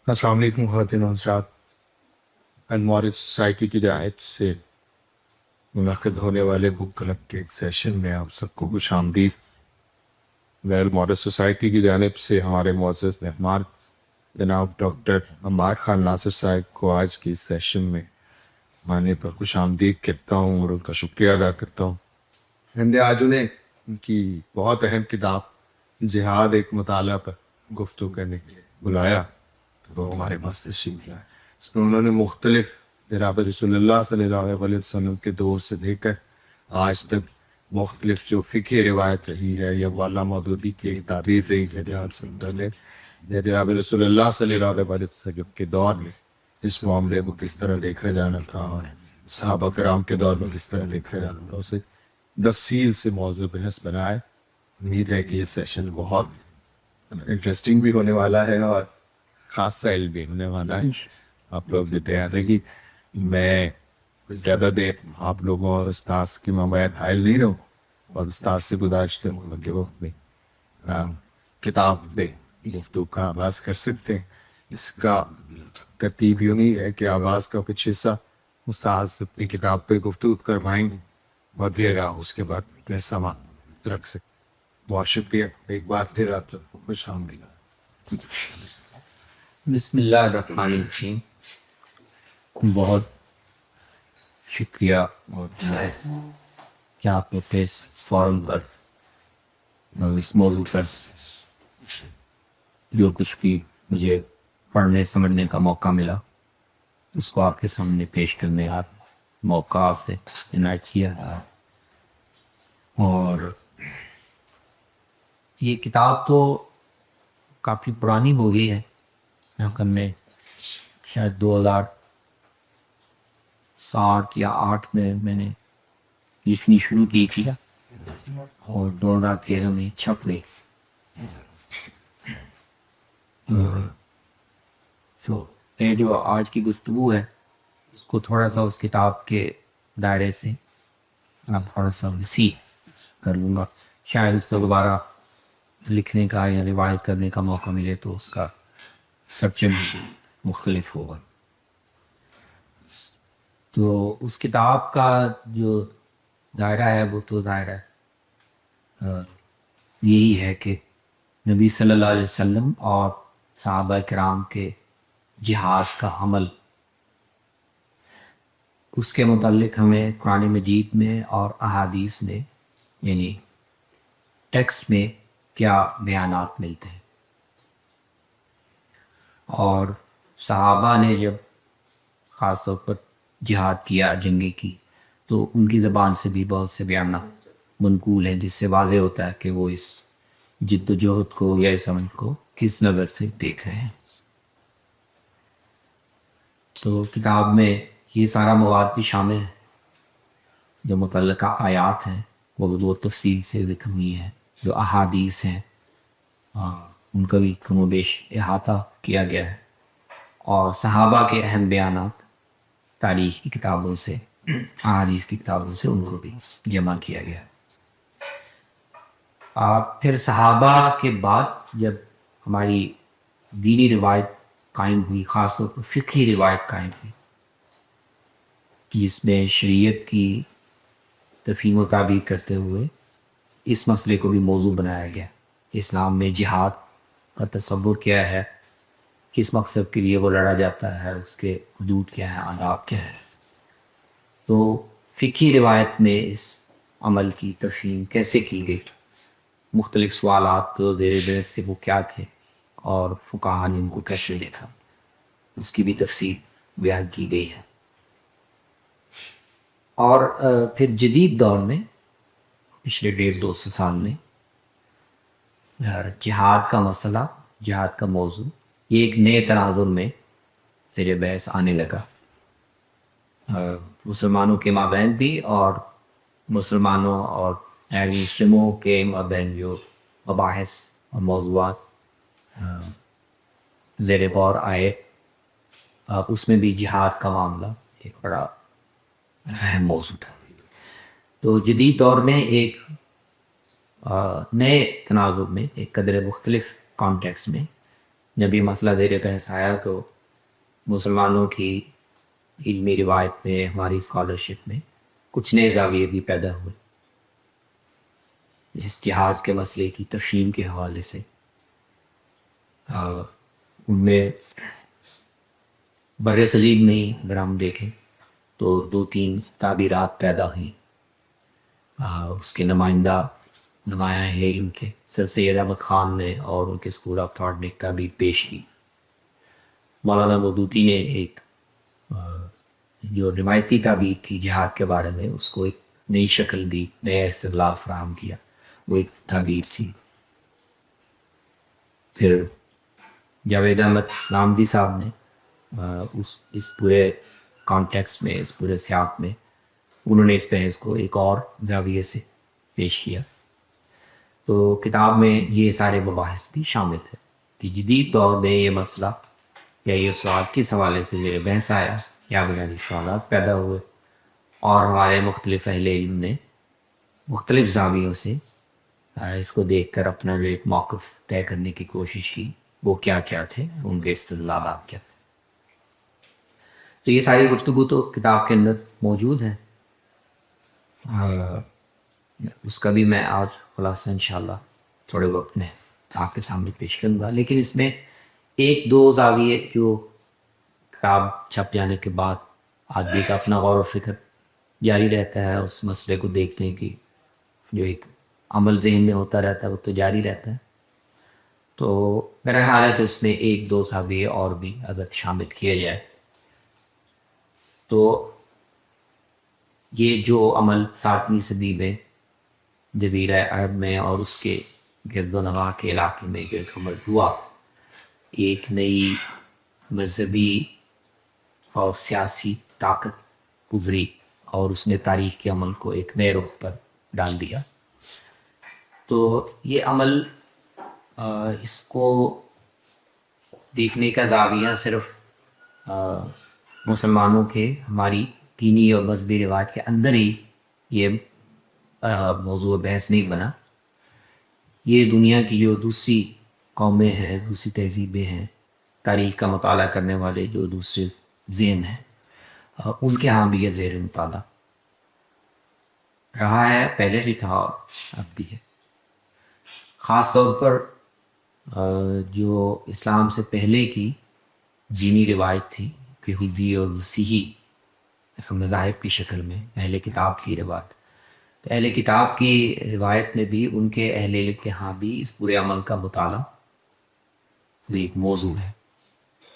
السلام علیکم خواتین و حضرات، انوار سوسائٹی کی رعایت سے منعقد ہونے والے بک کلب کے ایک سیشن میں آپ سب کو خوش آمدید۔ غیر ماڈل سوسائٹی کی جانب سے ہمارے معزز مہمان جناب ڈاکٹر عمار خان ناصر صاحب کو آج کی سیشن میں آنے پر خوش آمدید کہتا ہوں اور ان کا شکریہ ادا کرتا ہوں۔ ہم نے آج انہیں ان کی بہت اہم کتاب جہاد ایک مطالعہ پر گفتگو کرنے کے لیے بلایا، تو ہمارے پاس تشریف لائے۔ اس میں انہوں نے مختلف جناب رسول اللہ صلی اللہ علیہ وسلم کے دور سے لے کر آج تک مختلف جو فقہ روایت رہی ہے یا والا مودودی کی ایک تعبیر رہی ہے جہاد سے متعلق، یا جناب رسول اللہ صلی اللہ علیہ وسلم کے دور میں اس معاملے کو کس طرح دیکھا جانا تھا اور صحابہ کرام کے دور میں کس طرح دیکھا جانا تھا، اسے تفصیل سے موضوع بحث بنائے۔ امید ہے کہ یہ سیشن بہت انٹرسٹنگ بھی ہونے والا ہے اور خاص سائل بھی ہونے والا ہے۔ آپ لوگ بھی تیار رہی۔ میں زیادہ دیر آپ لوگوں اور استاذ کی ممایت حائل نہیں رہوں اور استاذ سے گزارش کروں کہ وہ اپنی کتاب پہ گفتگو کا آغاز کر سکتے ہیں۔ اس کا ترتیب یوں نہیں ہے کہ آغاز کا کچھ حصہ استاذ اپنی کتاب پہ گفتگو کروائیں گے اور پھر اس کے بعد اپنے سامان رکھ سکتے۔ بہت شکریہ ایک بار پھر آپ سب کو خوش آمدید۔ بسم اللہ الرحمن الرحیم۔ بہت شکریہ اور کہ آپ نے اس فورم پر اس موضوع پر جو کچھ بھی مجھے پڑھنے سمجھنے کا موقع ملا اس کو آپ کے سامنے پیش کرنے کا موقع سے عنایت کیا ہے۔ اور یہ کتاب تو کافی پرانی ہو گئی ہے، میں شاید 2007 یا 2008 میں نے لکھنی شروع کی تھی اور 2013 میں چھپ گئی۔ تو یہ جو آج کی گفتگو ہے اس کو تھوڑا سا اس کتاب کے دائرے سے تھوڑا سا وسیع کر لوں گا، شاید اس کو دوبارہ لکھنے کا یا ریوائز کرنے کا موقع ملے تو اس کا سٹرکچر مختلف ہوگا۔ تو اس کتاب کا جو دائرہ ہے وہ تو ظاہر ہے یہی ہے کہ نبی صلی اللہ علیہ وسلم اور صحابہ کرام کے جہاد کا عمل، اس کے متعلق ہمیں قرآن مجید میں اور احادیث میں یعنی ٹیکسٹ میں کیا بیانات ملتے ہیں، اور صحابہ نے جب خاص طور پر جہاد کیا، جنگیں کی، تو ان کی زبان سے بھی بہت سے بیانات منقول ہیں جس سے واضح ہوتا ہے کہ وہ اس جد و جہد کو یا اس عمل کو کس نظر سے دیکھ رہے ہیں۔ تو کتاب میں یہ سارا مواد بھی شامل ہے، جو متعلقہ آیات ہیں وہ تفصیل سے ذکر ہوئی ہیں، جو احادیث ہیں ان کا بھی کم و بیش احاطہ کیا گیا ہے، اور صحابہ کے اہم بیانات تاریخ کی کتابوں سے، احادیث کی کتابوں سے ان کو بھی جمع کیا گیا ہے۔ پھر صحابہ کے بعد جب ہماری دینی روایت قائم ہوئی، خاص طور پر فقہی روایت قائم ہوئی جس میں شریعت کی تفہیم و تعبیر کرتے ہوئے اس مسئلے کو بھی موضوع بنایا گیا، اسلام میں جہاد کا تصور کیا ہے، کس مقصد کے لیے وہ لڑا جاتا ہے، اس کے حدود کیا ہے، آداب کیا ہے۔ تو فقہی روایت میں اس عمل کی تفہیم کیسے کی گئی، مختلف سوالات تو زیر بحث سے وہ کیا تھے اور فقہا نے ان کو کیسے دیکھا، اس کی بھی تفصیل بیان کی گئی ہے۔ اور پھر جدید دور میں پچھلے 150-200 سال میں جہاد کا مسئلہ، جہاد کا موضوع یہ ایک نئے تناظر میں زیر بحث آنے لگا، مسلمانوں کے مابین بھی اور مسلمانوں اور غیر مسلموں کے مابین جو مباحث اور موضوعات زیر غور آئے اس میں بھی جہاد کا معاملہ ایک بڑا اہم موضوع تھا۔ تو جدید دور میں ایک نئے تناظر میں، ایک قدر مختلف کانٹیکس میں جب یہ مسئلہ زیر بحث آیا تو مسلمانوں کی علمی روایت میں، ہماری اسکالرشپ میں کچھ نئے زاویے بھی پیدا ہوئے اس جہاد کے مسئلے کی تفہیم کے حوالے سے۔ ان میں بر صغیر میں ہی اگر ہم دیکھیں تو 2-3 تعبیرات پیدا ہوئیں۔ اس کے نمایاں ہے ان کے سر سید احمد خان نے اور ان کے اسکول آف تھاٹ نے تعبیر پیش کی۔ مولانا مودودی نے ایک جو روایتی تعبیر تھی جہاد کے بارے میں، اس کو ایک نئی شکل دی، نیا استدلال فراہم کیا، وہ ایک تعبیر تھی۔ پھر جاوید احمد نامدی صاحب نے اس پورے کانٹیکسٹ میں، اس پورے سیاق میں انہوں نے اس بحث کو ایک اور زاویے سے پیش کیا۔ تو کتاب میں یہ سارے مباحث بھی شامل تھے کہ جدید دور میں یہ مسئلہ یا یہ سوال کس حوالے سے میرے بحث آیا، کیا بنیادی سوالات پیدا ہوئے، اور ہمارے مختلف اہل علم نے مختلف زاویوں سے اس کو دیکھ کر اپنا جو ایک موقف طے کرنے کی کوشش کی، وہ کیا کیا تھے، ان کے استدلالات کیا تھے۔ تو یہ ساری گفتگو تو کتاب کے اندر موجود ہے، اس کا بھی میں آج خلاصہ انشاءاللہ تھوڑے وقت میں آپ کے سامنے پیش کروں گا۔ لیکن اس میں 1-2 زاویے جو کتاب چھپ جانے کے بعد آدمی کا اپنا غور و فکر جاری رہتا ہے، اس مسئلے کو دیکھنے کی جو ایک عمل ذہن میں ہوتا رہتا ہے وہ تو جاری رہتا ہے۔ تو میرا خیال ہے کہ اس میں 1-2 زاویے اور بھی اگر شامل کیے جائے تو یہ جو عمل 7ویں صدی میں جزیرہ عرب میں اور اس کے گرد و نواح کے علاقے میں جو ایک عمل ہوا، ایک نئی مذہبی اور سیاسی طاقت گزری اور اس نے تاریخ کے عمل کو ایک نئے رخ پر ڈال دیا۔ تو یہ عمل اس کو دیکھنے کا زاویہ صرف مسلمانوں کے ہماری دینی اور مذہبی روایت کے اندر ہی یہ موضوع بحث نہیں بنا، یہ دنیا کی جو دوسری قومیں ہیں، دوسری تہذیبیں ہیں، تاریخ کا مطالعہ کرنے والے جو دوسرے ذہن ہیں، ان کے ہاں بھی یہ زیر مطالعہ رہا ہے، پہلے بھی تھا اور اب بھی ہے۔ خاص طور پر جو اسلام سے پہلے کی دینی روایت تھی، یہودی اور مسیحی مذاہب کی شکل میں اہل کتاب کی روایت، اہل کتاب کی روایت میں بھی ان کے اہل علم کے ہاں بھی اس پورے عمل کا مطالعہ بھی ایک موضوع ہے،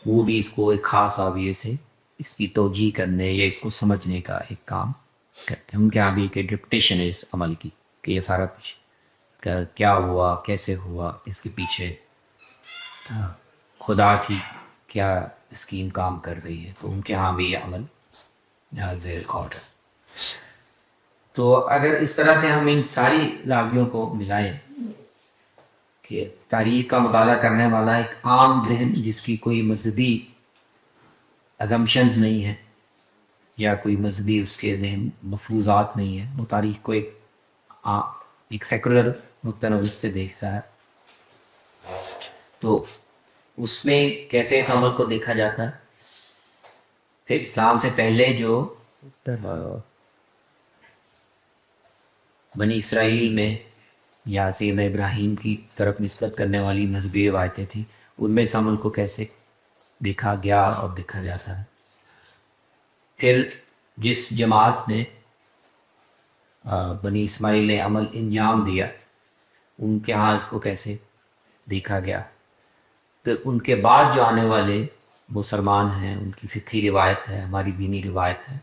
وہ بھی اس کو ایک خاص زاویے سے اس کی توجیہ کرنے یا اس کو سمجھنے کا ایک کام کرتے ہیں۔ ان کے یہاں بھی ایک انٹرپریٹیشن ہے اس عمل کی کہ یہ سارا کچھ کیا ہوا، کیسے ہوا، اس کے پیچھے خدا کی کیا اسکیم کام کر رہی ہے، تو ان کے ہاں بھی یہ عمل زیر غور ہے۔ تو اگر اس طرح سے ہم ان ساری زاویوں کو ملائیں کہ تاریخ کا مطالعہ کرنے والا ایک عام ذہن جس کی کوئی مذہبی ازمپشنز نہیں ہے یا کوئی مذہبی اس کے ذہن مفروضات نہیں ہے، وہ تاریخ کو ایک سیکولر نقطہ نظر سے دیکھتا ہے، تو اس میں کیسے اس عمل کو دیکھا جاتا ہے۔ پھر اسلام سے پہلے جو بنی اسرائیل میں یا سیدنا ابراہیم کی طرف نسبت کرنے والی مذہبی روایتیں تھیں، ان میں اس عمل کو کیسے دیکھا گیا اور دیکھا جاتا ہے۔ پھر جس جماعت نے بنی اسماعیل نے عمل انجام دیا، ان کے ہاں اس کو کیسے دیکھا گیا۔ تو ان کے بعد جو آنے والے مسلمان ہیں، ان کی فقہی روایت ہے، ہماری دینی روایت ہے،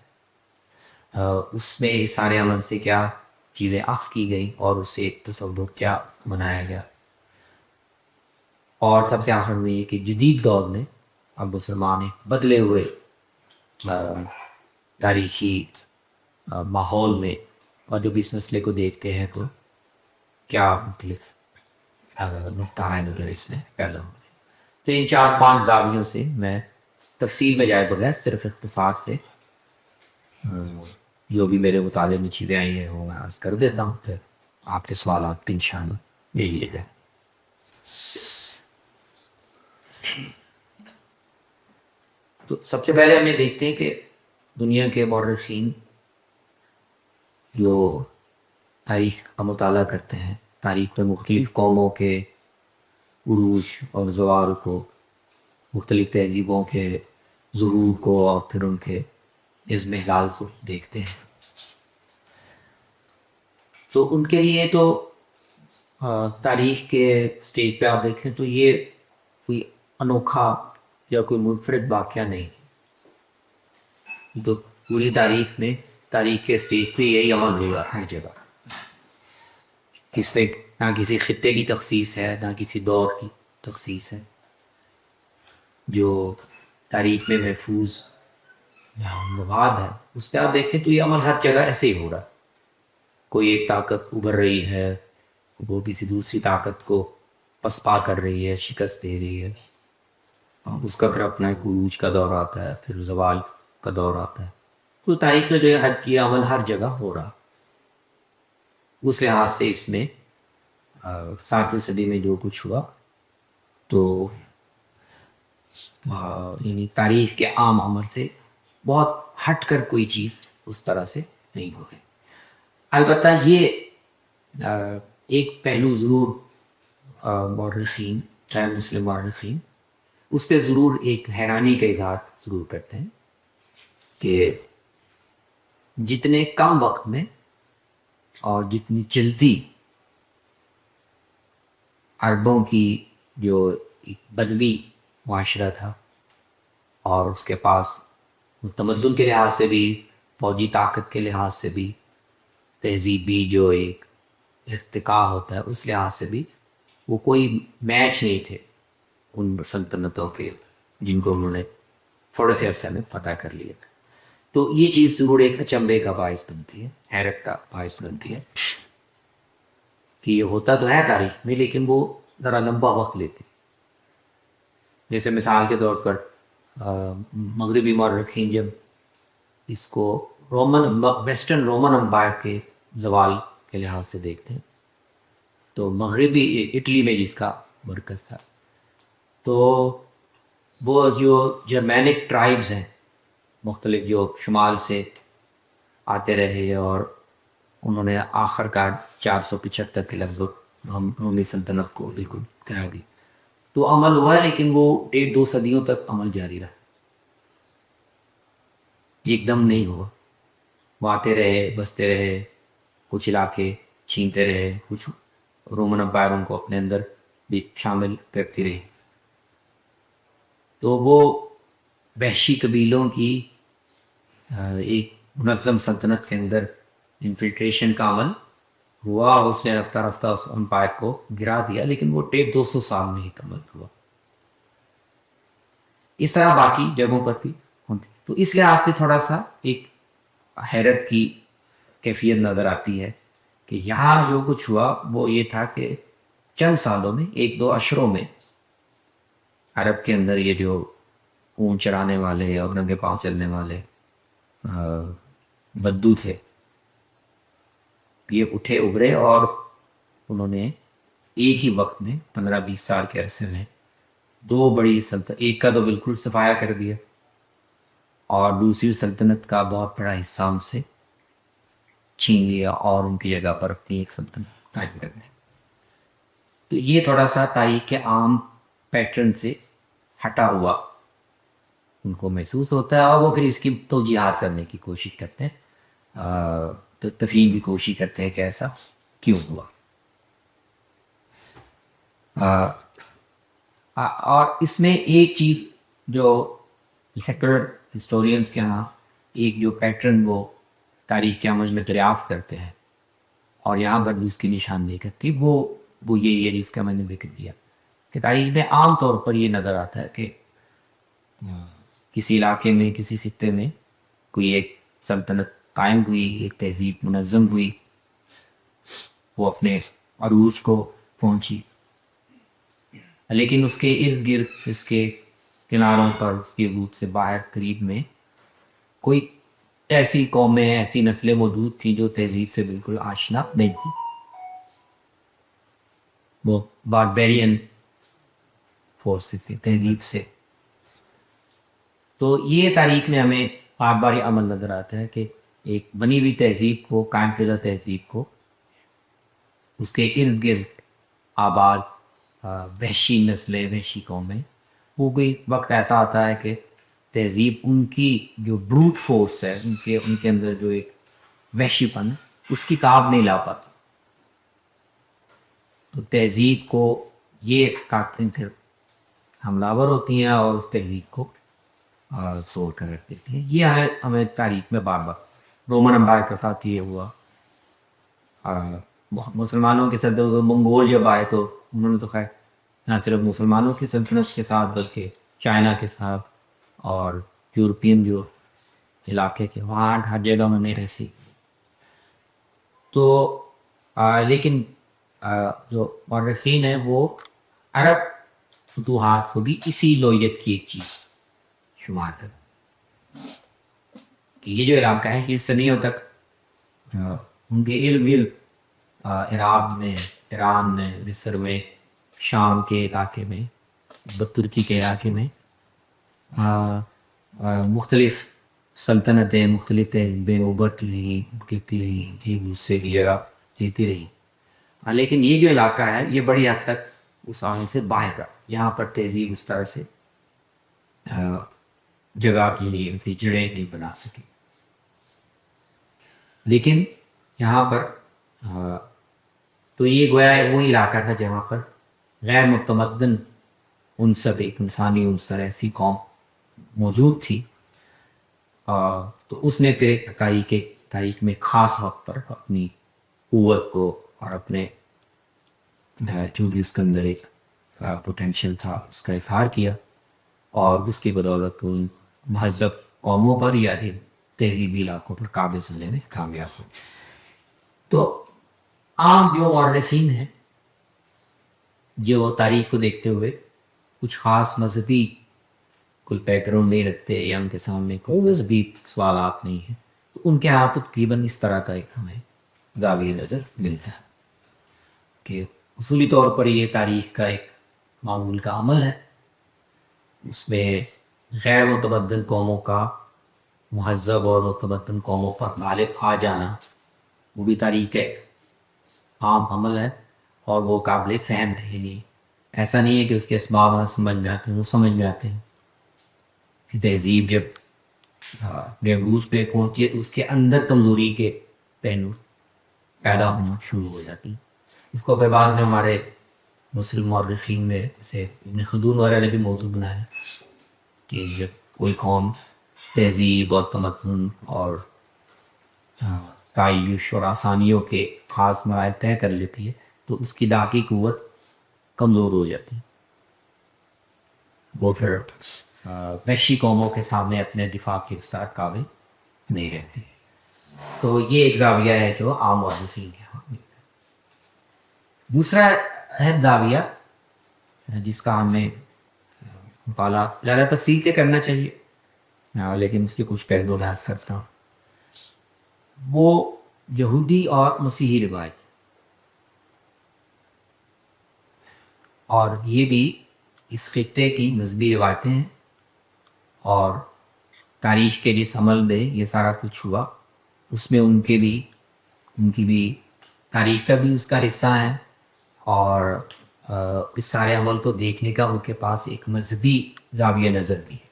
اس میں اس سارے عمل سے کیا چیزیں اخذ کی گئی اور اس سے ایک تصور کیا بنایا گیا۔ اور سب سے آخر میں یہ کہ جدید دور میں اب مسلمان بدلے ہوئے تاریخی ماحول میں اور جب اس مسئلے کو دیکھتے ہیں تو کیا مختلف نقطہ نظر اس میں پیدا ہو۔ تو ان 4-5 زاویوں سے میں تفصیل میں جائے بغیر صرف اختصار سے جو بھی میرے مطالعے میں چیزیں آئی ہیں وہ میں عرض کر دیتا ہوں، پھر آپ کے سوالات پہ انشاءاللہ لے لیے جائیں۔ تو سب سے پہلے ہم یہ دیکھتے ہیں کہ دنیا کے مورخین جو تاریخ کا مطالعہ کرتے ہیں، تاریخ میں مختلف قوموں کے عروج اور زوال کو، مختلف تہذیبوں کے ظہور کو اور پھر ان کے ازمہلال کو دیکھتے ہیں، تو ان کے لیے تو تاریخ کے سٹیج پہ آپ دیکھیں تو یہ کوئی انوکھا یا کوئی منفرد واقعہ نہیں، تو پوری تاریخ میں تاریخ کے سٹیج پہ یہی عمل ہوا ہر جگہ. اس میں نہ کسی خطے کی تخصیص ہے نہ کسی دور کی تخصیص ہے، جو تاریخ میں محفوظ مواد ہے اس پہ آپ دیکھیں تو یہ عمل ہر جگہ ایسے ہی ہو رہا ہے. کوئی ایک طاقت ابھر رہی ہے، وہ کسی دوسری طاقت کو پسپا کر رہی ہے، شکست دے رہی ہے، اس کا پھر اپنا ایک عروج کا دور آتا ہے، پھر زوال کا دور آتا ہے. تو تاریخ میں جو ہے یہ عمل ہر جگہ ہو رہا. اس لحاظ سے اس میں 7ویں صدی میں جو کچھ ہوا تو یعنی تاریخ کے عام عمل سے بہت ہٹ کر کوئی چیز اس طرح سے نہیں ہو رہی. البتہ یہ ایک پہلو ضرور مورخین، غیر مسلم مورخین اس پہ ضرور ایک حیرانی کا اظہار ضرور کرتے ہیں کہ جتنے کم وقت میں اور جتنی جلدی عربوں کی جو ایک بدوی معاشرہ تھا اور اس کے پاس تمدن کے لحاظ سے بھی، فوجی طاقت کے لحاظ سے بھی، تہذیبی جو ایک ارتقاء ہوتا ہے اس لحاظ سے بھی وہ کوئی میچ نہیں تھے ان سلطنتوں کے جن کو انہوں نے تھوڑے سے عرصے میں فتح کر لیا تھا. تو یہ چیز ضرور ایک اچنبے کا باعث بنتی ہے، حیرت کا باعث بنتی ہے کہ یہ ہوتا تو ہے تاریخ میں لیکن وہ ذرا لمبا وقت لیتی. جیسے مثال کے طور پر مغربی مورخین جب اس کو ویسٹرن رومن امپائر کے زوال کے لحاظ سے دیکھتے ہیں تو مغربی اٹلی میں جس کا مرکز تھا تو وہ جو جرمینک ٹرائبز ہیں مختلف جو شمال سے آتے رہے اور انہوں نے آخر کار 475 کے لگ بھگ ہم رومی سلطنت کو بالکل گرا دی. تو عمل ہوا ہے لیکن وہ 1.5-2 صدیوں تک عمل جاری رہا، ایک دم نہیں ہوا. وہ آتے رہے، بستے رہے، کچھ علاقے چھینتے رہے، کچھ رومن امپائروں کو اپنے اندر بھی شامل کرتی رہی. تو وہ وحشی قبیلوں کی ایک منظم سلطنت کے اندر انفلٹریشن کا عمل ہوا اور اس نے رفتہ رفتہ اس امپائر کو گرا دیا، لیکن وہ 150-200 سال میں ہی کمل ہوا. اس طرح باقی جگہوں پر بھی ہوتی. تو اس لحاظ سے تھوڑا سا ایک حیرت کی کیفیت نظر آتی ہے کہ یہاں جو کچھ ہوا وہ یہ تھا کہ چند سالوں میں، 1-2 عشروں میں عرب کے اندر یہ جو اونٹ چرانے والے اور ننگے پاؤں چلنے والے بدو تھے یہ اٹھے ابھرے اور انہوں نے ایک ہی وقت میں 15-20 سال کے عرصے میں 2 بڑی سلطنت، ایک کا تو بالکل صفایا کر دیا اور دوسری سلطنت کا بہت بڑا حصہ ان سے چھین لیا اور ان کی جگہ پر اپنی ایک سلطنت قائم کر دی. تو یہ تھوڑا سا تاریخ کے عام پیٹرن سے ہٹا ہوا ان کو محسوس ہوتا ہے اور وہ پھر اس کی توجیہات کرنے کی کوشش کرتے ہیں، تفہیم کی کوشش کرتے ہیں کہ ایسا کیوں ہوا. اور اس میں ایک چیز جو سیکولر ہسٹورینس کے ہاں ایک جو پیٹرن وہ تاریخ کے عمل میں دریافت کرتے ہیں اور یہاں پر بھی اس کی نشاندہی کرتی وہ یہ جس کا میں نے ذکر کیا کہ تاریخ میں عام طور پر یہ نظر آتا ہے کہ کسی علاقے میں، کسی خطے میں کوئی ایک سلطنت قائم ہوئی، ایک تہذیب منظم ہوئی، وہ اپنے عروج کو پہنچی، لیکن اس کے ارد گرد، اس کے کناروں پر، اس کے حدود سے باہر قریب میں کوئی ایسی قومیں، ایسی نسلیں موجود تھیں جو تہذیب سے بالکل آشنا نہیں تھی. وہ باربیرین فورسز تھی، تہذیب سے تو یہ تاریخ میں ہمیں بار بار یہ عمل نظر آتا ہے کہ ایک بنی ہوئی تہذیب کو، قائم کردہ تہذیب کو، اس کے ارد گرد آباد وحشی نسلیں، وحشی قومیں، وہ کوئی وقت ایسا آتا ہے کہ تہذیب ان کی جو بروٹ فورس ہے، ان کے اندر جو ایک وحشی پن ہے، اس کی تاب نہیں لا پاتی. تو تہذیب کو یہ کاٹیں پھر حملہ آور ہوتی ہیں اور اس تہذیب کو سوڑ کر رکھ دیتی ہیں. یہ ہمیں تاریخ میں بار بار رومن امپائر کے ساتھ یہ ہوا. مسلمانوں کے ساتھ منگول جب آئے تو انہوں نے تو خیر نہ صرف مسلمانوں کی سلطنت کے ساتھ بلکہ چائنا کے ساتھ اور یورپین جو علاقے کے وہاں ہر جگہ میں نہیں رہی. تو لیکن جو مورخین ہیں وہ عرب فتوحات کو بھی اسی نوعیت کی ایک چیز شمار کرتے کہ یہ جو علاقہ ہے یہ صدیوں تک ان کے ارد گرد عراق میں، ایران میں، مصر میں، شام کے علاقے میں، ترکی کے علاقے میں مختلف سلطنتیں، مختلف تہذیبیں ابھرتی رہیں، گرتی رہیں، ایک دوسرے کی جگہ لیتی رہیں. لیکن یہ جو علاقہ ہے یہ بڑی حد تک اس آنے سے باہر کا، یہاں پر تہذیب اس طرح سے جگہ کے لیے اپنی جڑیں نہیں بنا سکی. لیکن یہاں پر تو یہ گویا وہی علاقہ تھا جہاں پر غیر متمدن عنصر، ایک انسانی عنصر، ایسی قوم موجود تھی. تو اس نے پھر تاریخ میں خاص وقت پر اپنی قوت کو اور اپنے جو بھی اس کے اندر ایک پوٹینشیل تھا اس کا اظہار کیا، اور اس کی بدولت ان مہذب قوموں پر یا تہذیبی علاقوں پر قابض ہونے میں کامیاب ہو. تو عام جو مورخین ہیں جو تاریخ کو دیکھتے ہوئے کچھ خاص مذہبی کوئی بیک گراؤنڈ نہیں رکھتے یا ان کے سامنے کوئی مذہبی سوالات نہیں ہیں، تو ان کے یہاں تقریباً اس طرح کا ایک ہمیں زاویہ نظر ملتا ہے کہ اصولی طور پر یہ تاریخ کا ایک معمول کا عمل ہے. اس میں غیر متمدن قوموں کا مہذب اور متمدن قوموں پر غالب آ جانا وہ بھی تاریخ کا عام عمل ہے، اور وہ قابل فہم ہے. نہیں ایسا نہیں ہے کہ اس کے اسباب سمجھ میں آتے ہیں، وہ سمجھ میں آتے ہیں کہ تہذیب جب عروج پہ پہنچی ہے تو اس کے اندر کمزوری کے پہلو پیدا ہونا شروع ہو جاتی ہیں. اس کو پھر بعد میں ہمارے مسلم مورخین میں جیسے ابن خلدون وغیرہ نے بھی موضوع بنایا کہ جب کوئی قوم تہذیب اور تمدن اور تعیش اور آسانیوں کے خاص مراحل طے کر لیتی ہے تو اس کی داخلی قوت کمزور ہو جاتی ہے، وہ پھر وحشی قوموں کے سامنے اپنے دفاع کے استعداد قابل نہیں رہتی. سو یہ ایک زاویہ ہے جو عام مورخین کے ہاں. دوسرا اہم زاویہ جس کا ہمیں مطالعہ زیادہ تفصیل سے کرنا چاہیے لیکن اس کے کچھ پہلو بحث کرتا ہوں، وہ یہودی اور مسیحی روایت. اور یہ بھی اس خطے کی مذہبی روایتیں ہیں، اور تاریخ کے جس عمل میں یہ سارا کچھ ہوا اس میں ان کی بھی تاریخ کا بھی اس کا حصہ ہے، اور اس سارے عمل کو دیکھنے کا ان کے پاس ایک مذہبی زاویہ نظر بھی ہے.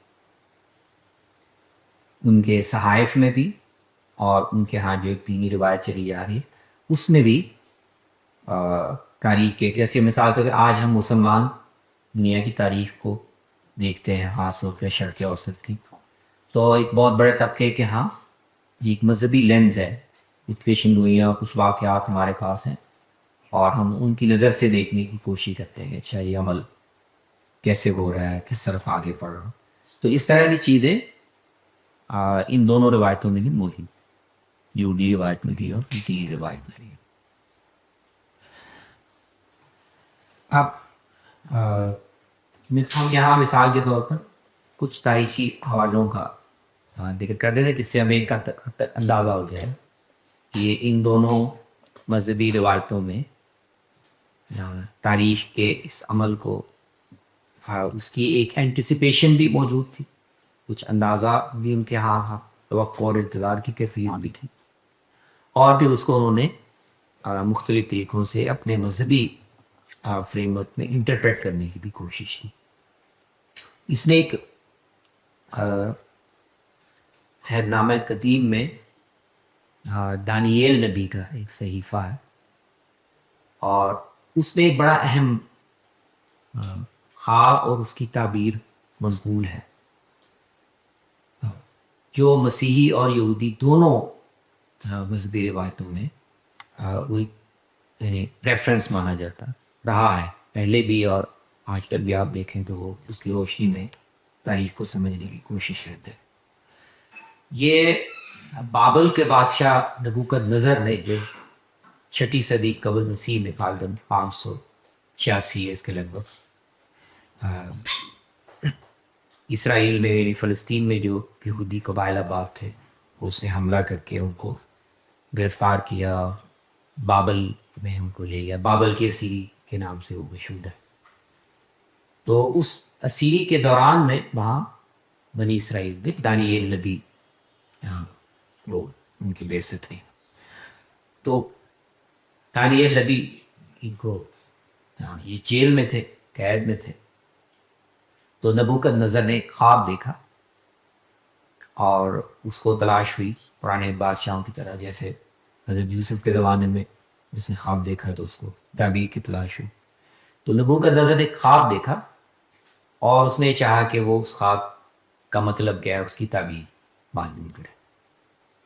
ان کے صحائف میں بھی اور ان کے ہاں جو ایک دینی روایت چلی جا رہی ہے اس میں بھی تاریخ کے، جیسے مثال کے آج ہم مسلمان دنیا کی تاریخ کو دیکھتے ہیں خاص طور پہ شرق اوسط کی، تو ایک بہت بڑے طبقے کے ہاں ایک مذہبی لینز ہے، پیشن گوئیاں کچھ واقعات ہمارے پاس ہیں اور ہم ان کی نظر سے دیکھنے کی کوشش کرتے ہیں کہ اچھا یہ عمل کیسے ہو رہا ہے، کس طرف آگے بڑھ رہا. تو اس طرح کی چیزیں ان دونوں روایتوں میں بھی موجود، یہودی روایت میں بھی اور مسیحی روایت میں بھی. اب ہم یہاں مثال کے طور پر کچھ تاریخی حوالوں کا ذکر کر دیتے ہیں جس سے ہمیں ان کا اندازہ ہو جائے کہ ان دونوں مذہبی روایتوں میں تاریخ کے اس عمل کو اس کی ایک اینٹیسپیشن بھی موجود تھی، کچھ اندازہ بھی ان کے ہاں توقع اور انتظار کی کیفیت بھی تھی، اور پھر اس کو انہوں نے مختلف طریقوں سے اپنے مذہبی فریم ورک میں انٹرپریٹ کرنے کی بھی کوشش کی. اس نے ایک نامہ قدیم میں دانییل نبی کا ایک صحیفہ ہے، اور اس میں ایک بڑا اہم خواب اور اس کی تعبیر منقول ہے جو مسیحی اور یہودی دونوں مذہبی روایتوں میں وہ یعنی ریفرنس مانا جاتا رہا ہے پہلے بھی، اور آج تک بھی آپ دیکھیں تو وہ اس کی روشنی میں تاریخ کو سمجھنے کی کوشش کرتے ہیں. یہ بابل کے بادشاہ نبوکد نظر نے جو 6 صدی قبل مسیح میں 586 اس کے لگ بھگ اسرائیل میں یعنی فلسطین میں جو یہودی قبائل آباد تھے اس نے حملہ کر کے ان کو گرفتار کیا، بابل میں ان کو لے گیا. بابل کے اسیری کے نام سے وہ مشہور ہے. تو اس اسیری کے دوران میں وہاں بنی اسرائیل میں دانییل نبی وہ ان کی بیست تھی. تو دانییل نبی ان کو یہ جیل میں تھے، قید میں تھے. تو نبوکد نظر نے ایک خواب دیکھا اور اس کو تلاش ہوئی پرانے بادشاہوں کی طرح، جیسے حضرت یوسف کے زمانے میں جس نے خواب دیکھا تو اس کو تعبیر کی تلاش ہوئی. تو نبوکد نظر نے ایک خواب دیکھا اور اس نے چاہا کہ وہ اس خواب کا مطلب کیا ہے اس کی تعبیر معلوم کرے.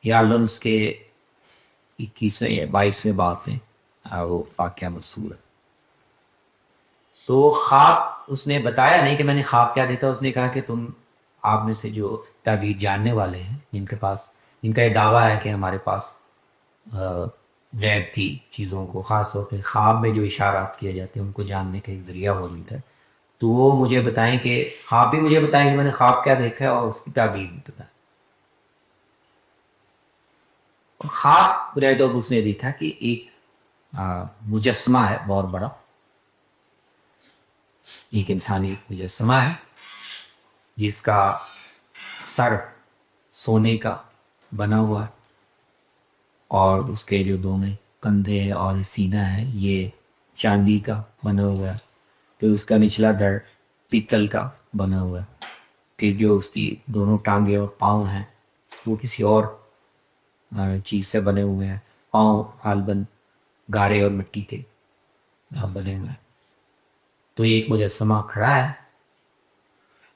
یا لمس کے 21ویں یا 22ویں باب میں وہ واقعہ مذکور ہے. تو وہ خواب اس نے بتایا نہیں کہ میں نے خواب کیا دیکھا، اس نے کہا کہ تم آپ میں سے جو تعبیر جاننے والے ہیں جن کا یہ دعویٰ ہے کہ ہمارے پاس غیب کی چیزوں کو خاص طور پہ خواب میں جو اشارات کیے جاتے ہیں ان کو جاننے کا ایک ذریعہ موجود ہے، تو وہ مجھے بتائیں کہ خواب بھی مجھے بتائیں کہ میں نے خواب کیا دیکھا ہے اور اس کی تعبیر بھی بتائیں. خواب بنیادی طور پر اس نے دیکھا کہ ایک مجسمہ ہے بہت بڑا، ایک انسانی مجسمہ ہے جس کا سر سونے کا بنا ہوا ہے اور اس کے جو دونوں کندھے اور سینہ ہے یہ چاندی کا بنا ہوا ہے. پھر اس کا نچلا دھڑ پیتل کا بنا ہوا ہے. پھر جو اس کی دونوں ٹانگیں اور پاؤں ہیں وہ کسی اور چیز سے بنے ہوئے ہیں. پاؤں غالباً گارے اور مٹی کے بنے ہوئے ہیں. تو یہ ایک مجسمہ کھڑا ہے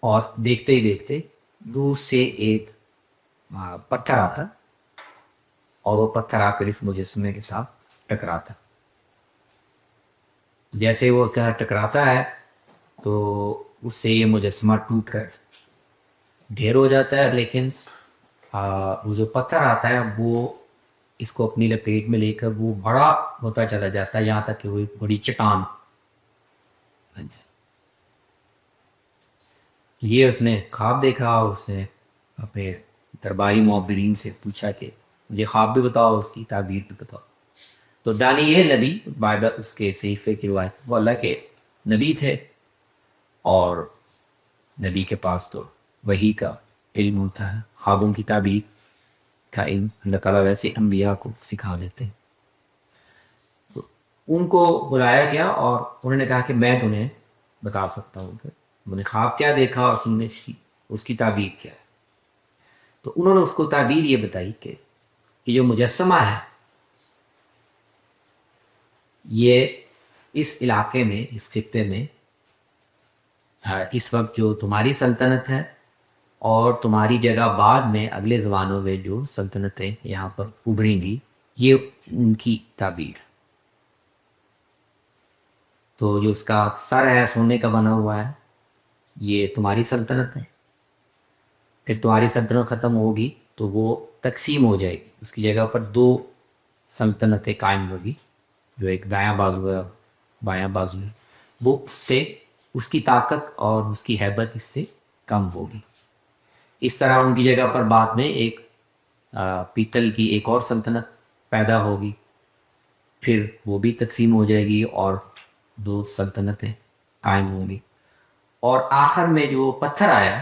اور دیکھتے ہی دیکھتے دور سے ایک پتھر آتا اور وہ پتھر آ کر اس مجسمے کے ساتھ ٹکراتا. جیسے وہ ٹکراتا ہے تو اس سے یہ مجسمہ ٹوٹ کر ڈھیر ہو جاتا ہے، لیکن وہ جو پتھر آتا ہے وہ اس کو اپنی لپیٹ میں لے کر وہ بڑا ہوتا چلا جاتا ہے یہاں تک کہ وہ ایک بڑی چٹان بن جائے. یہ اس نے خواب دیکھا، اس نے اپنے درباری معبرین سے پوچھا کہ مجھے خواب بھی بتاؤ اس کی تعبیر بھی بتاؤ. تو دانییل نبی بائبل اس کے صحیفے کی روایت وہ اللہ کے نبی تھے اور نبی کے پاس تو وحی کا علم ہوتا ہے، خوابوں کی تعبیر کا علم اللہ تعالیٰ ویسے انبیاء کو سکھا دیتے ہیں. تو ان کو بلایا گیا اور انہوں نے کہا کہ میں تمہیں بتا سکتا ہوں کہ میں نے خواب کیا دیکھا اور تم نے اس کی تعبیر کیا ہے. تو انہوں نے اس کو تعبیر یہ بتائی کہ یہ جو مجسمہ ہے یہ اس علاقے میں اس خطے میں اس وقت جو تمہاری سلطنت ہے اور تمہاری جگہ بعد میں اگلے زمانوں میں جو سلطنتیں یہاں پر ابھریں گی یہ ان کی تعبیر. تو جو اس کا سر ہے سونے کا بنا ہوا ہے یہ تمہاری سلطنت ہے، پھر تمہاری سلطنت ختم ہوگی تو وہ تقسیم ہو جائے گی، اس کی جگہ پر 2 سلطنتیں قائم ہوگی، جو ایک دایاں بازو ہے بایاں بازو ہے، وہ اس سے اس کی طاقت اور اس کی ہیبت اس سے کم ہوگی. اس طرح ان کی جگہ پر بعد میں ایک پیتل کی ایک اور سلطنت پیدا ہوگی، پھر وہ بھی تقسیم ہو جائے گی اور 2 سلطنتیں قائم ہوں گی. اور آخر میں جو پتھر آیا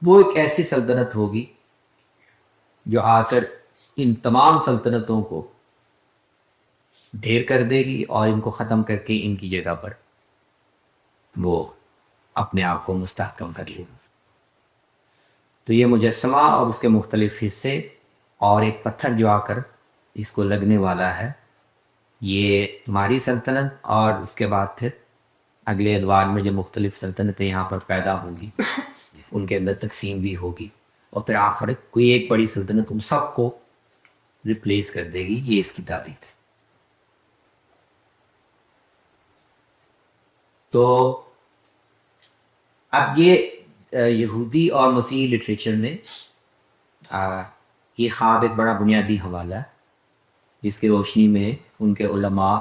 وہ ایک ایسی سلطنت ہوگی جو آ کر ان تمام سلطنتوں کو ڈھیر کر دے گی اور ان کو ختم کر کے ان کی جگہ پر وہ اپنے آپ کو مستحکم کر لے گی. تو یہ مجسمہ اور اس کے مختلف حصے اور ایک پتھر جو آ کر اس کو لگنے والا ہے، یہ تمہاری سلطنت اور اس کے بعد پھر اگلے ادوار میں جو مختلف سلطنتیں یہاں پر پیدا ہوں گی ان کے اندر تقسیم بھی ہوگی، اور پھر آخر کوئی ایک بڑی سلطنت ان سب کو ریپلیس کر دے گی. یہ اس کی تعبیر ہے. تو اب یہ یہودی اور مسیحی لٹریچر میں یہ خواب ایک بڑا بنیادی حوالہ ہے جس کی روشنی میں ان کے علماء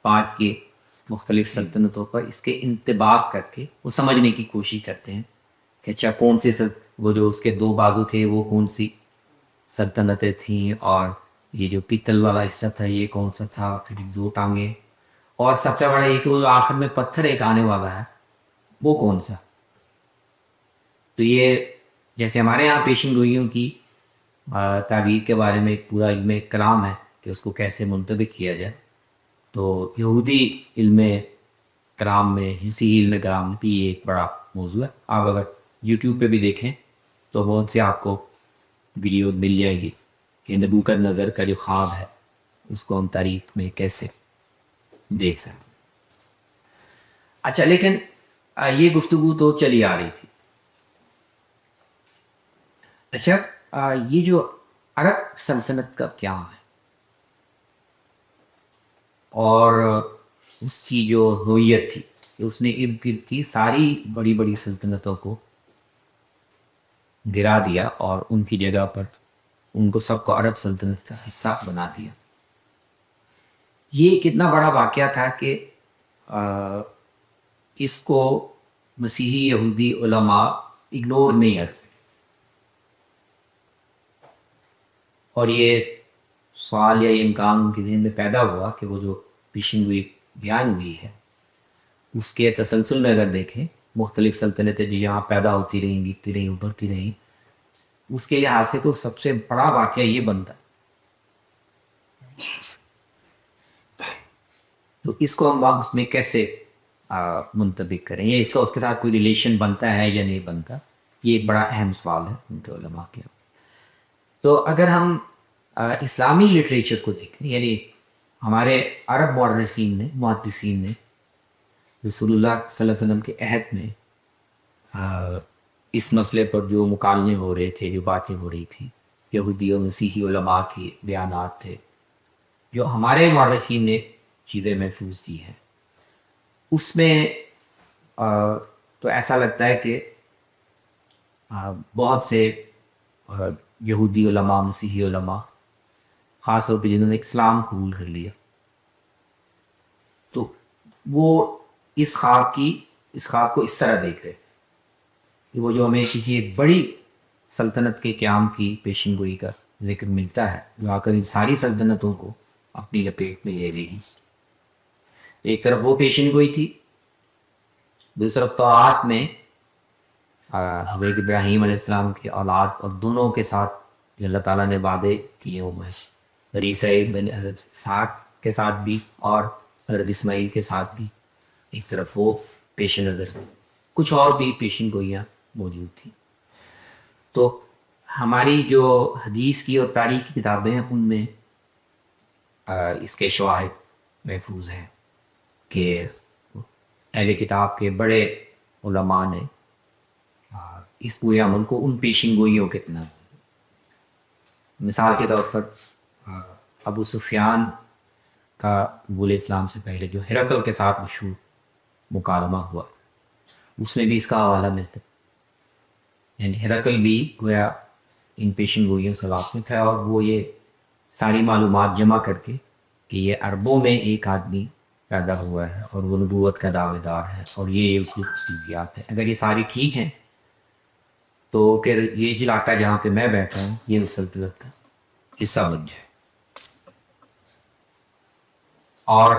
پاک کی مختلف سلطنتوں پر اس کے انطباق کر کے وہ سمجھنے کی کوشش کرتے ہیں کہ اچھا کون سی وہ جو اس کے دو بازو تھے وہ کون سی سلطنتیں تھیں، اور یہ جو پیتل والا حصہ تھا یہ کون سا تھا، پھر دو ٹانگیں، اور سب سے بڑا یہ کہ وہ آخر میں پتھر ایک آنے والا ہے وہ کون سا. تو یہ جیسے ہمارے یہاں پیشن گوئیوں کی تعبیر کے بارے میں ایک پورا علم کلام ہے کہ اس کو کیسے منطبق کیا جائے، تو یہودی علم کلام میں، مسیحی علم کلام میں بھی یہ ایک بڑا موضوع ہے. آپ اگر یوٹیوب پہ بھی دیکھیں تو بہت سے آپ کو ویڈیوز مل جائے گی کہ نبوکدنضر کا جو خواب ہے اس کو ہم تاریخ میں کیسے دیکھ سکتے. اچھا، لیکن یہ گفتگو تو چلی آ رہی تھی. اچھا، یہ جو عرب سلطنت کا کیا ہے اور اس کی جو ہویت تھی کہ اس نے ارد گرد کی ساری بڑی بڑی سلطنتوں کو گرا دیا اور ان کی جگہ پر ان کو سب کو عرب سلطنت کا حصہ بنا دیا. یہ کتنا بڑا واقعہ تھا کہ اس کو مسیحی یہودی علماء اگنور نہیں کر سکتے. اور یہ سوال یا یہ امکان ان کے ذہن میں پیدا ہوا کہ وہ جو پیشن گوئی بیان ہوئی ہے اس کے تسلسل میں اگر دیکھیں مختلف سلطنتیں جو یہاں پیدا ہوتی رہیں، گرتی رہیں، ابھرتی رہیں، اس کے لحاظ سے تو سب سے بڑا واقعہ یہ بنتا. تو اس کو ہم اس میں کیسے منطبق کریں، یا اس کا اس کے ساتھ کوئی ریلیشن بنتا ہے یا نہیں بنتا، یہ ایک بڑا اہم سوال ہے ان کے علماء کے. تو اگر ہم اسلامی لٹریچر کو دیکھیں، یعنی ہمارے عرب مورخین نے، محدثین نے رسول اللہ صلی اللہ علیہ وسلم کے عہد میں اس مسئلے پر جو مکالمے ہو رہے تھے، جو باتیں ہو رہی تھیں، یہودی اور مسیحی علماء کے بیانات تھے، جو ہمارے مورخین نے چیزیں محفوظ کی ہیں، اس میں تو ایسا لگتا ہے کہ بہت سے یہودی علماء، مسیحی علماء، خاص طور پہ جنہوں نے اسلام قبول کر لیا، تو وہ اس خواب کو اس طرح دیکھ رہے کہ وہ جو ہمیں کسی ایک بڑی سلطنت کے قیام کی پیشن گوئی کا ذکر ملتا ہے جو آ کر ان ساری سلطنتوں کو اپنی لپیٹ میں لے لے گی. ایک طرف وہ پیشن گوئی تھی، دوسری طرف توآت میں حضرت ابراہیم علیہ السلام کی اولاد اور دونوں کے ساتھ جو اللہ تعالیٰ نے وعدے کیے ہوئے ہیں، عیسیٰ بن حضرت اسحاق کے ساتھ بھی اور حضرت اسماعیل کے ساتھ بھی، ایک طرف وہ پیش نظر، کچھ اور بھی پیشن گوئیاں موجود تھیں. تو ہماری جو حدیث کی اور تاریخ کی کتابیں ہیں ان میں اس کے شواہد محفوظ ہیں کہ اہل کتاب کے بڑے علماء نے اس پورے عمل کو ان پیشن گوئیوں کے تناظر، مثال کے طور پر ابو سفیان کا قبول اسلام سے پہلے جو ہرقل کے ساتھ مشہور مکالمہ ہوا، اس میں بھی اس کا حوالہ ملتا ہے. یعنی ہرقل بھی گویا ان پیشن گوئیوں سے واقف ہے اور وہ یہ ساری معلومات جمع کر کے کہ یہ عربوں میں ایک آدمی پیدا ہوا ہے اور وہ نبوت کا دعوے دار ہے اور یہ اس کی خصوصیات ہے، اگر یہ ساری ٹھیک ہیں تو پھر یہ علاقہ جہاں پہ میں بیٹھا ہوں یہ سلطنت کا حصہ بن جائے. اور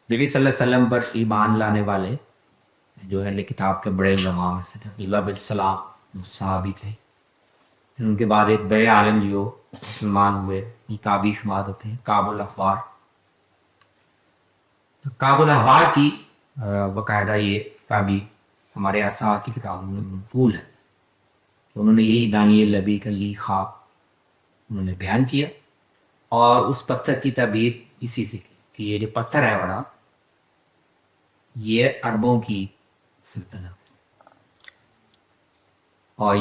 نبی صلی اللہ علیہ وسلم پر ایمان لانے والے جو ہے کتاب کے بڑے علماء میں سے تھے، عبداللہ بن سلام صحابی تھے. پھر ان کے بعد ایک بڑے عالم جو مسلمان ہوئے، یہ تابعی شمار ہوتے ہیں، کعب الاحبار. کعب الاحبار کی باقاعدہ یہ تابعی ہمارے آثار کی کتابوں میں منقول ہے. انہوں نے یہی دانیل لبی کا یہ خواب انہوں نے بیان کیا، اور اس پتھر کی تعبیر اسی سے کی کہ یہ جو پتھر ہے بڑا، یہ عربوں کی سلطنت، اور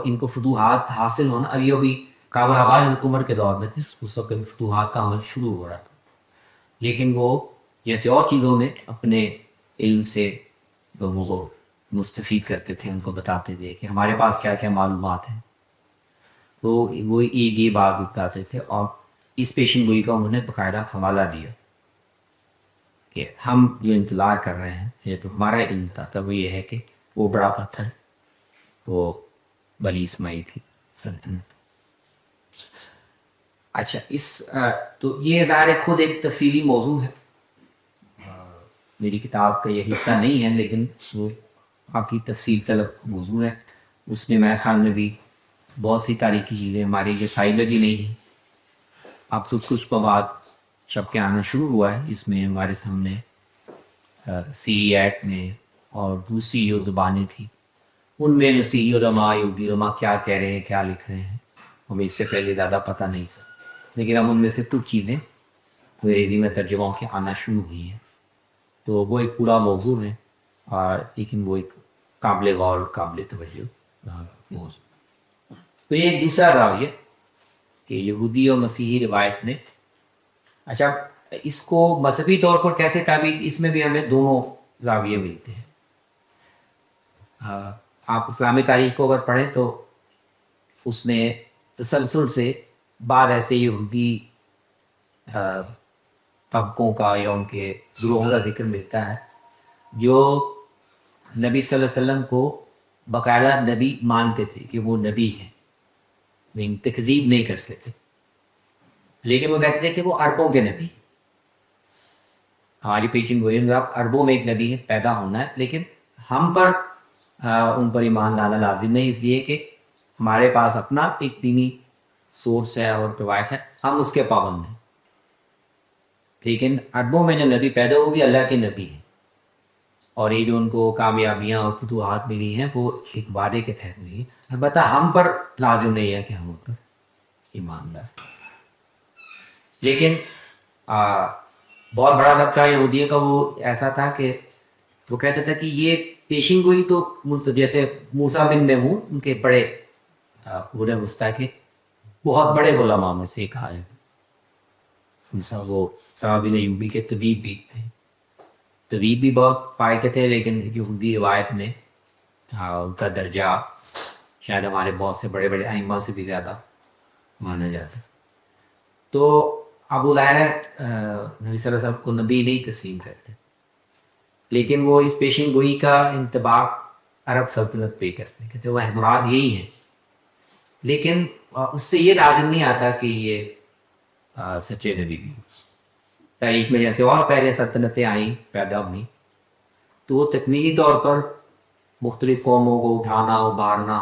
ان کو فتوحات حاصل ہونا ابھی کعب الاحبار حکومت کے دور میں تھے، اس وقت فتوحات کا عمل شروع ہو رہا تھا. لیکن وہ جیسے اور چیزوں میں اپنے علم سے لوگوں کو مستفید کرتے تھے، ان کو بتاتے تھے کہ ہمارے پاس کیا کیا معلومات ہیں. تو وہ یہ بات بتاتے تھے، اور اس پیشن گوئی کا انہوں نے باقاعدہ حوالہ دیا کہ ہم جو انتظار کر رہے ہیں، یہ تو ہمارا علم تھا تب وہ یہ ہے کہ وہ بڑا پتھر وہ بنی اسماعیل کی سلطنت. اچھا، تو یہ ظاہر خود ایک تفصیلی موضوع ہے، میری کتاب کا یہ حصہ نہیں ہے، لیکن وہ کافی تفصیل طلب موضوع ہے. اس میں میرے خیال میں بھی بہت سی تاریخی چیزیں ہماری یہ سائلر ہی نہیں ہیں. اب سب کچھ بعد چھپ کے آنا شروع ہوا ہے. اس میں ہمارے سامنے سی ایٹ میں اور دوسری جو زبانیں تھیں ان میں مسیحی علماء یہودی علماء کیا کہہ رہے ہیں، کیا لکھ رہے ہیں، ہمیں اس سے پہلے زیادہ پتہ نہیں تھا. لیکن اب ان میں سے کچھ چیزیں انگریزی میں ترجمہ کے آنا شروع ہوئی ہیں. تو وہ ایک پورا موضوع ہے، اور لیکن وہ ایک قابل غور، قابل توجہ موضوع. تو یہ ایک دوسرا راویہ کہ یہودی اور مسیحی روایت میں، اچھا اس کو مذہبی طور پر کیسے تعبیر، اس میں بھی ہمیں دونوں زاویے ملتے ہیں. آپ اسلامی تاریخ کو اگر پڑھیں تو اس میں تسلسل سے بعض ایسے یہودی طبقوں کا یا ان کے گروہوں کا ذکر ملتا ہے جو نبی صلی اللہ علیہ وسلم کو باقاعدہ نبی مانتے تھے کہ وہ نبی ہیں، لیکن تکذیب نہیں کر سکتے. لیکن وہ کہتے تھے کہ وہ عربوں کے نبی ہیں. ہماری پیشن گوئی میں آپ عربوں میں ایک نبی ہے پیدا ہونا ہے، لیکن ہم پر ان پر ایمان لانا لازم نہیں، اس لیے کہ ہمارے پاس اپنا ایک دینی سورس ہے اور روایت ہے، ہم اس کے پابند ہیں. لیکن عربوں میں جو نبی پیدا ہوگی اللہ کے نبی ہیں، اور یہ جو ان کو کامیابیاں اور فتوحات ملی ہیں وہ ایک وعدے کے تحت ملی. البتہ ہم پر لازم نہیں ہے کہ ہم ان پر ایمان لائیں. لیکن بہت بڑا طبقہ یہودیوں کا وہ ایسا تھا کہ وہ کہتا تھا کہ یہ پیشین گوئی تو جیسے موسیٰ بن میمون ان کے بڑے پورے وسطی کے بہت بڑے علماء میں سے ایک ہے. وہ صحابی ایوبی کے طبیب بھی تھے، طبیب بھی بہت فائقہ تھے، لیکن یہودی روایت میں ان کا درجہ شاید ہمارے بہت سے بڑے بڑے ائمہ سے بھی زیادہ مانا جاتا ہے. تو ابو لہب نبی صلی اللہ علیہ وسلم کو نبی نہیں تسلیم کرتے، لیکن وہ اس پیشن گوئی کا انطباق عرب سلطنت پہ کرتے ہیں، کہتے وہ مراد یہی ہیں. لیکن اس سے یہ لازم نہیں آتا کہ یہ سچے نبی بھی. تاریخ میں جیسے اور پہلے سلطنتیں آئیں پیدا ہوئیں تو وہ تکمیلی طور پر مختلف قوموں کو اٹھانا ابھارنا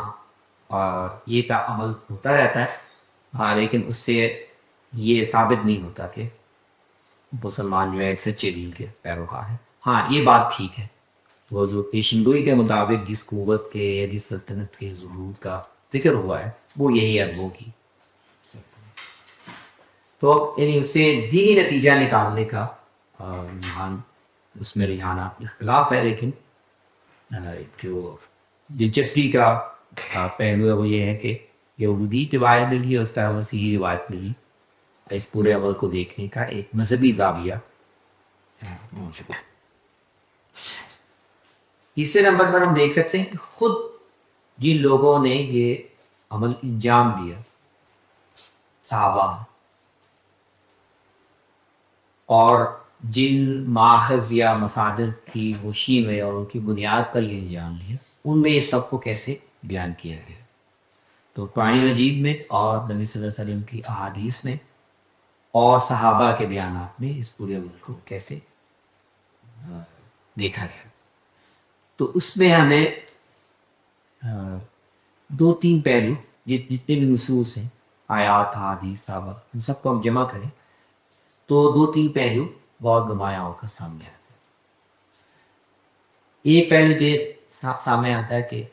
اور یہ عمل ہوتا رہتا ہے. لیکن اس سے یہ ثابت نہیں ہوتا کہ مسلمان جو ہے سچے دین کے پیروکار ہے. ہاں یہ بات ٹھیک ہے، وہ جو پیشن گوئی کے مطابق جس قوت کے یا جس سلطنت کے ظہور کا ذکر ہوا ہے وہ یہی عربوں کی سلطنت. تو یعنی اس سے دینی نتیجہ نکالنے کا رجحان، اس میں رجحانات اختلاف ہے. لیکن جو دلچسپی کا پہلو ہے وہ یہ ہے کہ یہودی روایت میں بھی اور مسیحی روایت میں بھی اس پورے عمل کو دیکھنے کا ایک مذہبی زاویہ. تیسرے نمبر پر ہم دیکھ سکتے ہیں کہ خود جن لوگوں نے یہ عمل انجام دیا، صحابہ، اور جن ماخذ یا مصادر کی وشی میں اور ان کی بنیاد پر یہ انجام لیا، ان میں اس سب کو کیسے بیان کیا گیا. تو قرآن مجید میں اور نبی صلی اللہ علیہ وسلم کی احادیث میں اور صحابہ کے بیانات میں اس پورے عمل کو کیسے دیکھا گیا. تو اس میں ہمیں دو تین پہلو جتنے بھی نصوص ہیں، آیات، حدیث، صحابہ، ان سب کو ہم جمع کریں تو دو تین پہلو بہت نمایاں ہو کر سامنے آتے ہیں۔ ایک پہلو جو سامنے آتا ہے کہ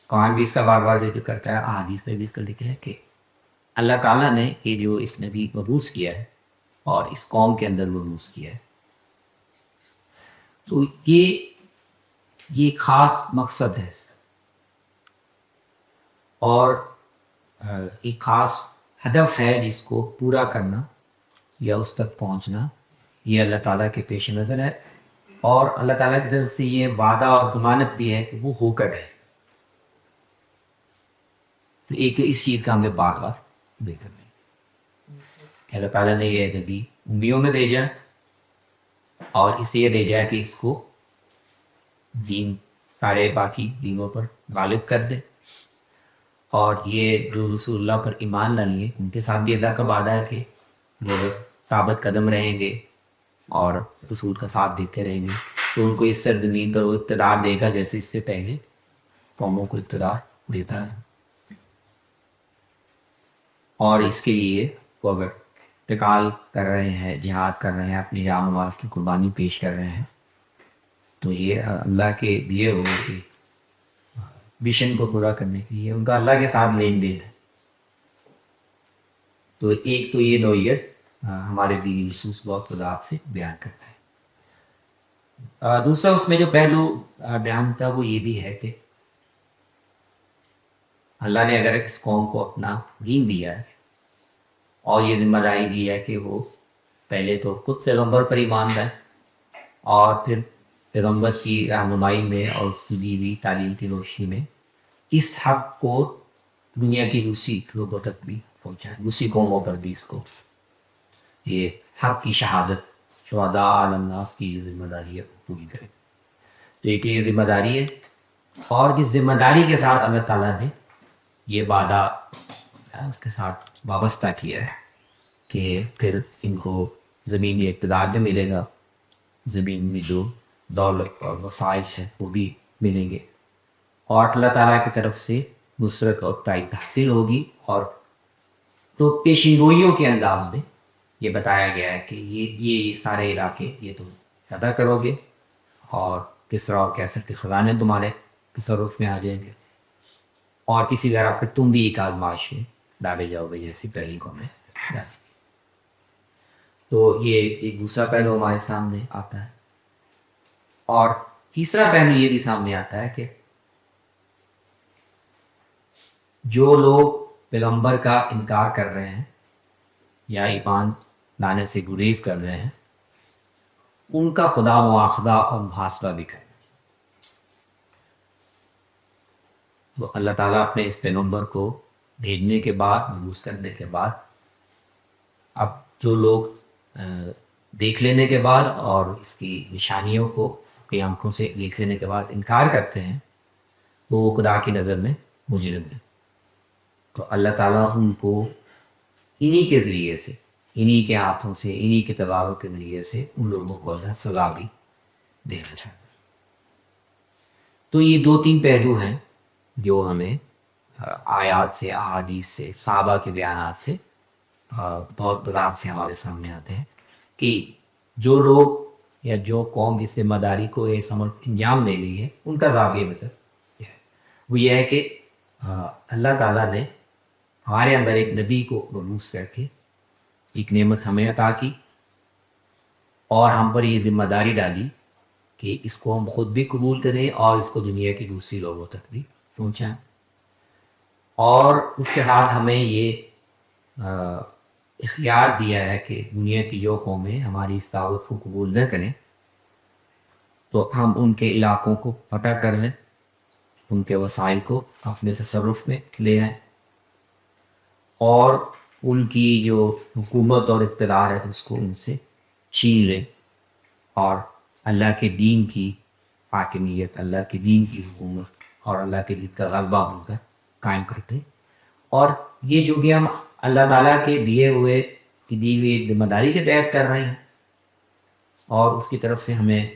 قرآن بھی اس کا بار بار ذکر کرتا ہے، احادیث میں بھی اس کا ذکر ہے کہ اللہ تعالیٰ نے یہ جو اس نبی مبعوث کیا ہے اور اس قوم کے اندر مبعوث کیا ہے، تو یہ خاص مقصد ہے اس کا، اور ایک خاص ہدف ہے جس کو پورا کرنا یا اس تک پہنچنا، یہ اللہ تعالیٰ کے پیش نظر ہے، اور اللہ تعالیٰ کی طرف سے یہ وعدہ اور ضمانت بھی ہے کہ وہ ہو کر رہے۔ تو ایک اس چیز کا ہمیں بار بار ذکر ہے کہ اللہ تعالیٰ نے یہ نبی امیوں میں بھیجا اور اسے یہ بھیجا ہے کہ اس کو دین سارے باقی دینوں پر غالب کر دے، اور یہ جو رسول اللہ پر ایمان نہ لیے ان کے ساتھ بھی اللہ کا وعدہ ہے کہ وہ ثابت قدم رہیں گے اور رسول کا ساتھ دیتے رہیں گے، تو ان کو اس سرزمین پر وہ اقتدار دے گا جیسے اس سے پہلے قوموں کو اقتدار دیتا ہے۔ اور اس کے لیے وہ اگر انتقال کر رہے ہیں، جہاد کر رہے ہیں، اپنی جان و مال کی قربانی پیش کر رہے ہیں، تو یہ اللہ کے دیے ہوئے مشن کو پورا کرنے کے لیے ان کا اللہ کے ساتھ لین دین ہے۔ تو ایک تو یہ نوعیت ہمارے دینی نصوص بہت وضاحت سے بیان کرتا ہے۔ دوسرا اس میں جو پہلو بیان تھا وہ یہ بھی ہے کہ اللہ نے اگر اس قوم کو اپنا دین دیا ہے اور یہ ذمہ داری دی ہے کہ وہ پہلے تو خود پیغمبر پر ایمان لائیں اور پھر پیغمبر کی رہنمائی میں اور اس کی دی ہوئی تعلیم کی روشنی میں اس حق کو دنیا کی دوسری لوگوں تک بھی پہنچائیں، دوسری قوموں پر بھی اس کو یہ حق کی شہادت شہداء علی الناس کی ذمہ داری ہے پوری کرے۔ تو ایک یہ ذمہ داری ہے، اور اس ذمہ داری کے ساتھ اللہ تعالیٰ نے یہ وعدہ اس کے ساتھ وابستہ کیا ہے کہ پھر ان کو زمینی اقتدار بھی ملے گا، زمین میں جو دولت اور وسائل ہیں وہ بھی ملیں گے، اور اللہ تعالیٰ کی طرف سے نصرت اور تائید حاصل ہوگی۔ اور تو پیشین گوئیوں کے انداز میں یہ بتایا گیا ہے کہ یہ سارے علاقے یہ تم ادا کرو گے، اور کسریٰ اور قیصر کے خزانے تمہارے تصرف میں آ جائیں گے، اور کسی طرح پھر تم بھی ایک آزمائش میں ڈالے جاؤ گے جیسی پہلی قومیں ڈالی۔ تو یہ ایک دوسرا پہلو ہمارے سامنے آتا ہے، اور تیسرا پہلو یہ بھی سامنے آتا ہے کہ جو لوگ پیغمبر کا انکار کر رہے ہیں یا ایمان لانے سے گریز کر رہے ہیں، ان کا خدا مواخذہ اور محاسبہ بھی کرے۔ تو اللہ تعالیٰ اپنے اس پیغمبر کو بھیجنے کے بعد، مبعوث کرنے کے بعد، اب جو لوگ دیکھ لینے کے بعد اور اس کی نشانیوں کو اپنی آنکھوں سے دیکھ لینے کے بعد انکار کرتے ہیں، وہ خدا کی نظر میں مجرم ہیں۔ تو اللہ تعالیٰ ان کو انہی کے ذریعے سے، انہی کے ہاتھوں سے، انہی کے تباہوں کے ذریعے سے ان لوگوں کو اللہ سزا بھی دینا چاہتا ہے۔ تو یہ دو تین پہلو ہیں جو ہمیں آیات سے، احادیث سے، صحابہ کے بیانات سے بہت وضاحت سے ہمارے سامنے آتے ہیں کہ جو لوگ یا جو قوم اس ذمہ داری کو یہ سمجھ انجام دے رہی ہے، ان کا زاویہ نظر کیا ہے؟ وہ یہ ہے کہ اللہ تعالیٰ نے ہمارے اندر ایک نبی کو مبعوث کر کے ایک نعمت ہمیں عطا کی، اور ہم پر یہ ذمہ داری ڈالی کہ اس کو ہم خود بھی قبول کریں اور اس کو دنیا کی دوسری لوگوں تک بھی پہنچائیں، اور اس کے بعد ہمیں یہ اختیار دیا ہے کہ دنیا کی جو قومیں ہماری اس دعوت کو قبول نہ کریں تو ہم ان کے علاقوں کو فتح کر لیں، ان کے وسائل کو اپنے تصرف میں لے آئیں، اور ان کی جو حکومت اور اقتدار ہے اس کو ان سے چھین لیں، اور اللہ کے دین کی حاکمیت، اللہ کے دین کی حکومت اور اللہ کے دین کا غلبہ ان کا قائم کرتے۔ اور یہ جو کہ ہم اللہ تعالیٰ کے دی ہوئی ذمہ داری کے تحت کر رہے ہیں، اور اس کی طرف سے ہمیں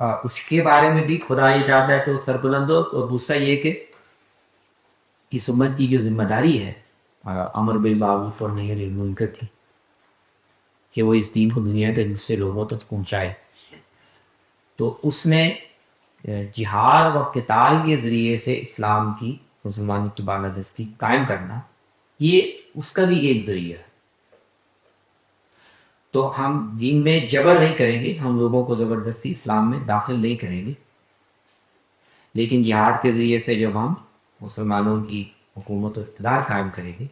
اس کے بارے میں بھی خدا یہ چاہتا ہے تو سربلند ہو، اور دوسرا یہ کہ اس امت کی جو ذمہ داری ہے امر بالمعروف اور نہی عن المنکر کی، کہ وہ اس دین کو دنیا کے دوسرے لوگوں تک پہنچائے، تو اس میں جہاد و قتال کے ذریعے سے اسلام کی مسلمانوں کی بالادستی قائم کرنا، یہ اس کا بھی ایک ذریعہ ہے۔ تو ہم دین میں جبر نہیں کریں گے، ہم لوگوں کو زبردستی اسلام میں داخل نہیں کریں گے، لیکن جہاد کے ذریعے سے جب ہم مسلمانوں کی حکومت و اقتدار قائم کریں گے،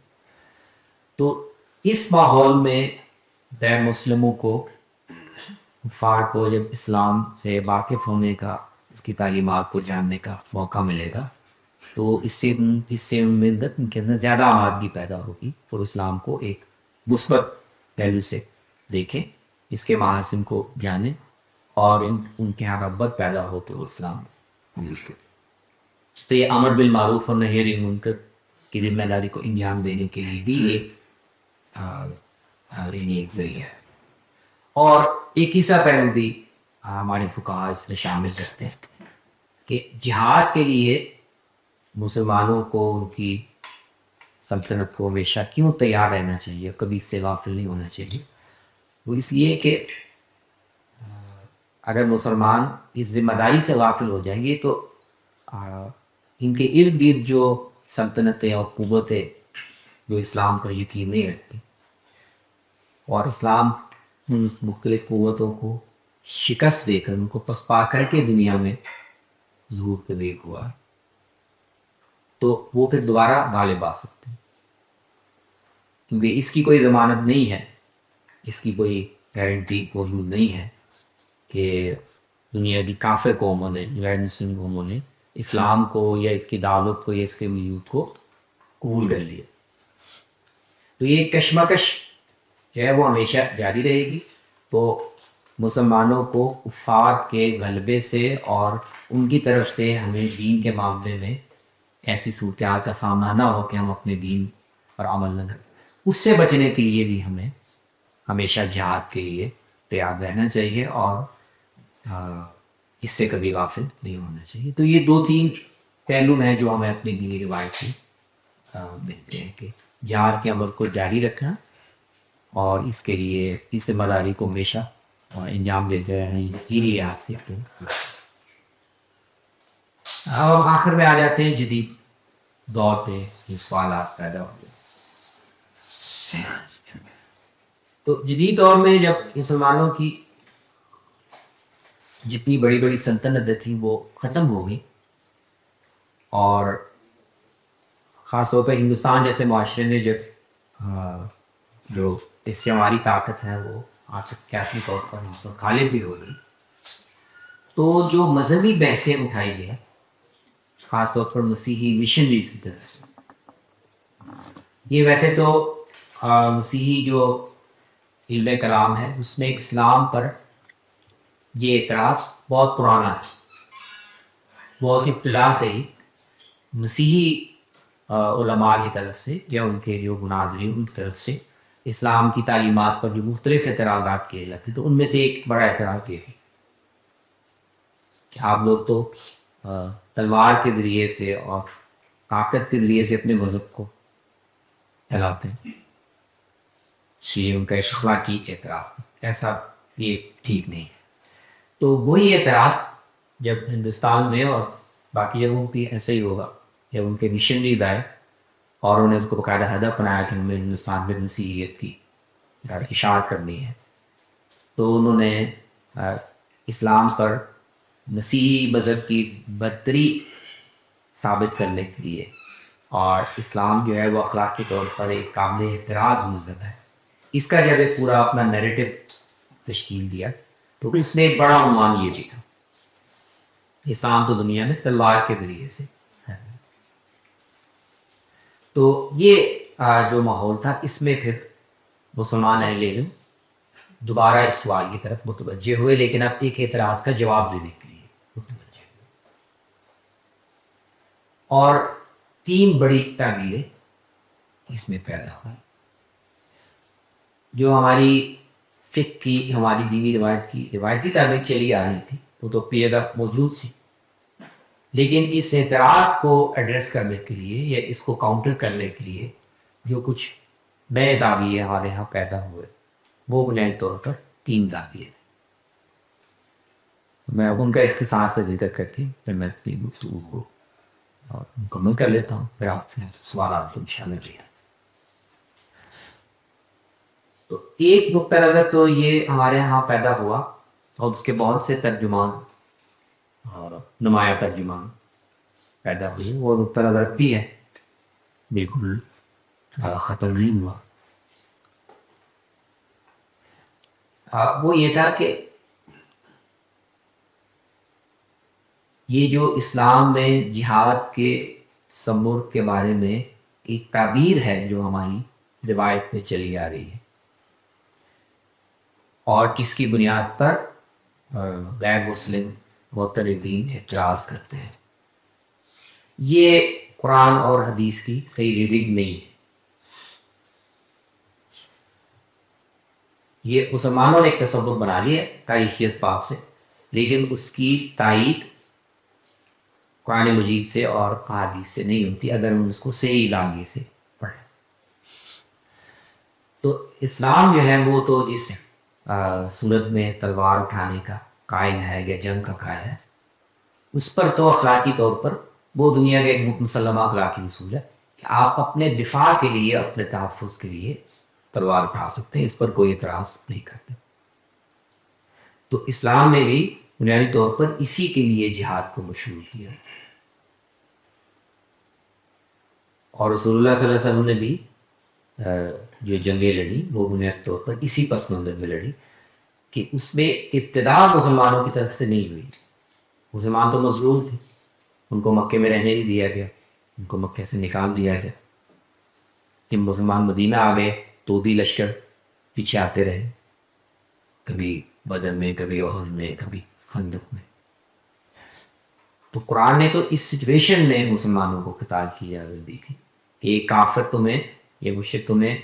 تو اس ماحول میں غیر مسلموں کو، کفار کو جب اسلام سے واقف ہونے کا، اس کی تعلیمات کو جاننے کا موقع ملے گا، تو اس سے ان کے اندر زیادہ آمادگی پیدا ہوگی اور اسلام کو ایک مثبت پہلو سے دیکھیں، اس کے محاسن کو جانیں، اور ان کے یہاں رغبت پیدا ہو تو اسلام تو یہ امر بالمعروف اور نہی عن المنکر کی ذمہ داری کو انجام دینے کے لیے بھی ایک ذریعہ ہے۔ اور ایک تیسرا پہلو بھی ہمارے فقہا اس میں شامل کرتے ہیں کہ جہاد کے لیے مسلمانوں کو ان کی سلطنت کو ہمیشہ کیوں تیار رہنا چاہیے، کبھی اس سے غافل نہیں ہونا چاہیے۔ وہ اس لیے کہ اگر مسلمان اس ذمہ داری سے غافل ہو جائیں گے تو ان کے ارد گرد جو سلطنتیں اور قوتیں جو اسلام کا یقین نہیں رکھتی، اور اسلام ان مختلف قوتوں کو شکست دے کر، ان کو پسپا کر کے دنیا میں ظہور پذیر ہوا، تو وہ پھر دوبارہ غالب آ سکتے ہیں، کیونکہ اس کی کوئی ضمانت نہیں ہے، اس کی کوئی گارنٹی موجود نہیں ہے کہ دنیا کی کافر قوموں نے، غیر مسلم قوموں نے اسلام کو یا اس کی دعوت کو یا اس کے وجود کو قبول کر لیا۔ تو یہ کشمکش جو ہے وہ ہمیشہ جاری رہے گی، تو مسلمانوں کو کفار کے غلبے سے اور ان کی طرف سے ہمیں دین کے معاملے میں ایسی صورتحال کا سامنا نہ ہو کہ ہم اپنے دین پر عمل نہ کریں، اس سے بچنے کے لیے بھی ہمیں ہمیشہ جہاد کے لیے تیار رہنا چاہیے، اور اس سے کبھی غافل نہیں ہونا چاہیے۔ تو یہ دو تین پہلو ہیں جو ہمیں اپنی دینی روایت سے ملتے ہیں، کہ جہاد کے عمل کو جاری رکھنا اور اس کے لیے اس ذمہ داری کو ہمیشہ انجام دیتے رہنا، یہی لحاظ سے۔ اب ہم آخر میں آ جاتے ہیں جدید دور پہ جو سوالات پیدا ہوتے ہیں۔ تو جدید دور میں جب مسلمانوں کی جتنی بڑی بڑی سلطنتیں تھیں وہ ختم ہو گئی، اور خاص طور پہ ہندوستان جیسے معاشرے میں جب جو استعماری طاقت ہے وہ سیاسی طور پر غالب بھی ہو گئی، تو جو مذہبی بحثیں اٹھائی گئی، خاص طور پر مسیحی مشنریز کی طرف سے، یہ ویسے تو مسیحی جو علم کلام ہے اس میں اسلام پر یہ اعتراض بہت پرانا ہے، بہت ابتدا سے ہی مسیحی علماء کی طرف سے یا ان کے جو مناظرین ان کی طرف سے اسلام کی تعلیمات پر جو مختلف اعتراضات کیے جاتے، تو ان میں سے ایک بڑا اعتراض یہ ہے کہ آپ لوگ تو تلوار کے ذریعے سے اور طاقت کے ذریعے سے اپنے مذہب کو پھیلاتے ہیں، یہ ان کا اخلاقی اعتراض، ایسا یہ ٹھیک نہیں ہے۔ تو وہی اعتراض جب ہندوستان میں اور باقی جگہوں پہ ایسے ہی ہوگا، جب ان کے مشنریز آئے اور انہوں نے اس کو باقاعدہ ہدف بنایا کہ ہمیں ہندوستان میں مسیحیت کی اشاعت کرنی ہے، تو انہوں نے اسلام پر مسیحی مذہب کی برتری ثابت کرنے کے لیے، اور اسلام جو ہے وہ اخلاقی طور پر ایک قابل اعتراض مذہب ہے، اس کا جب ایک پورا اپنا نیریٹو تشکیل دیا، تو اس نے ایک بڑا عنوان یہ لکھا، اسلام تو دنیا میں تلوار کے ذریعے سے ہے۔ تو یہ جو ماحول تھا، اس میں پھر مسلمان اہل علم دوبارہ اس سوال کی طرف متوجہ ہوئے، لیکن اب ایک اعتراض کا جواب دینے کے لیے متوجہ ہوئے، اور تین بڑی تعبیریں اس میں پیدا ہوئی۔ جو ہماری فقہ کی، ہماری دینی روایت کی روایتی تعبیر چلی آ رہی تھی، وہ تو پیدا موجود تھی، لیکن اس اعتراض کو ایڈریس کرنے کے لیے یا اس کو کاؤنٹر کرنے کے لیے جو کچھ نئے زاویے ہمارے یہاں پیدا ہوئے وہ بنیادی طور پر 3 زاویے تھے. میں ان کا اختصار سے ذکر کر کے پھر میں اپنی گفتگو کو مکمل کر لیتا ہوں، پھر آپ سوالات کو شامل کیا. تو ایک نقطہ نظر تو یہ ہمارے یہاں پیدا ہوا اور اس کے بہت سے ترجمان اور نمایاں ترجمان پیدا ہوئے. وہ نقطہ نظر بھی ہے، بالکل ختم نہیں ہوا. وہ یہ تھا کہ یہ جو اسلام میں جہاد کے تصور کے بارے میں ایک تعبیر ہے جو ہماری روایت میں چلی آ رہی ہے اور کس کی بنیاد پر غیر مسلم معترضین اعتراض کرتے ہیں، یہ قرآن اور حدیث کی صحیح ریڈنگ نہیں ہے. یہ مسلمانوں نے ایک تصور بنا لیا تاریخی اسباب سے، لیکن اس کی تائید قرآن مجید سے اور احادیث سے نہیں ہوتی اگر ہم اس کو صحیح لانگے سے پڑھیں. تو اسلام جو ہے وہ تو جس صورت میں تلوار اٹھانے کا قائل ہے یا جنگ کا قائل ہے، اس پر تو اخلاقی طور پر وہ دنیا کا ایک مسلمہ اخلاقی اصول ہے کہ آپ اپنے دفاع کے لیے، اپنے تحفظ کے لیے تلوار اٹھا سکتے ہیں، اس پر کوئی اعتراض نہیں کرتے. تو اسلام میں بھی بنیادی طور پر اسی کے لیے جہاد کو مشروع کیا، اور رسول اللہ صلی اللہ علیہ وسلم نے بھی جو جنگیں لڑی وہ بنیادی طور پر اسی پس منظر میں لڑی کہ اس میں ابتدا مسلمانوں کی طرف سے نہیں ہوئی. مسلمان تو مظلوم تھے، ان کو مکے میں رہنے نہیں دیا گیا، ان کو مکے سے نکال دیا گیا. جب مسلمان مدینہ آ گئے تو بھی لشکر پیچھے آتے رہے، کبھی بدر میں، کبھی احد میں، کبھی خندق میں. تو قرآن نے تو اس سچویشن میں مسلمانوں کو قتال کی اجازت دی تھی کہ یہ کافر تمہیں، یہ مشرک تمہیں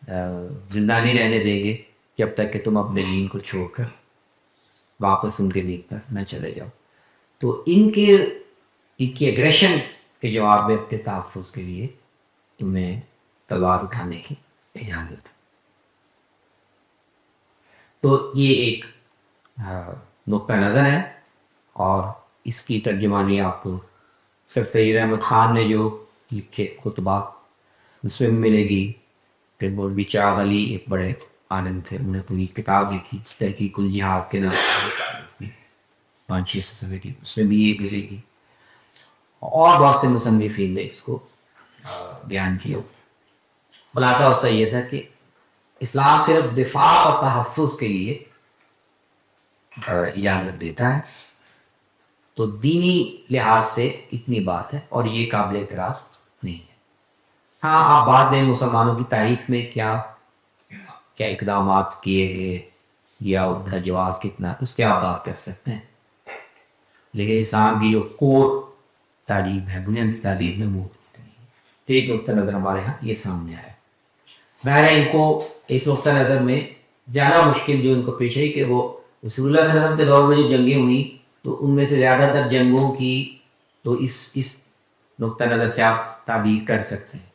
زندہ نہیں رہنے دیں گے جب تک کہ تم اپنے دین کو چھوڑ کر واپس ان کے دین پر نہ چلے جاؤ. تو ان کی اگریشن کے جواب میں اپنے تحفظ کے لیے تمہیں تلوار اٹھانے کی اجازت. تو یہ ایک نقطہ نظر ہے، اور اس کی ترجمانی آپ کو سر سید احمد خان نے جو لکھے خطبات اس میں ملے گی. پھر مولوی چراغ علی ایک بڑے عالم تھے، انہوں نے پوری کتاب لکھی تحقیق الجہاد کے نام 500-600 صفحے کی، اس میں بھی یہ ملے گی، اور بہت سے مصنفین نے اس کو بیان کیا. خلاصہ اس کا یہ تھا کہ اسلام صرف دفاع اور تحفظ کے لیے اجازت دیتا ہے. تو دینی لحاظ سے اتنی بات ہے اور یہ قابل اعتراض نہیں ہے. ہاں، آپ بعد میں مسلمانوں کی تاریخ میں کیا اقدامات کیے گئے یا ان کا جواز کتنا، اس کے آپ بات کر سکتے ہیں، لیکن اسلام کی جو کور تعلیم ہے، بنیادی تعلیم ہے، وہ ایک نقطہ نظر ہمارے یہاں یہ سامنے آیا. بہرحال ان کو اس نقطہ نظر میں جانا مشکل جو ان کو پیش ہے کہ وہ رسول اللہ صلی اللہ علیہ وسلم کے دور میں جو جنگیں ہوئیں تو ان میں سے زیادہ تر جنگوں کی تو اس نقطہ نظر سے آپ تعبیر کر سکتے ہیں،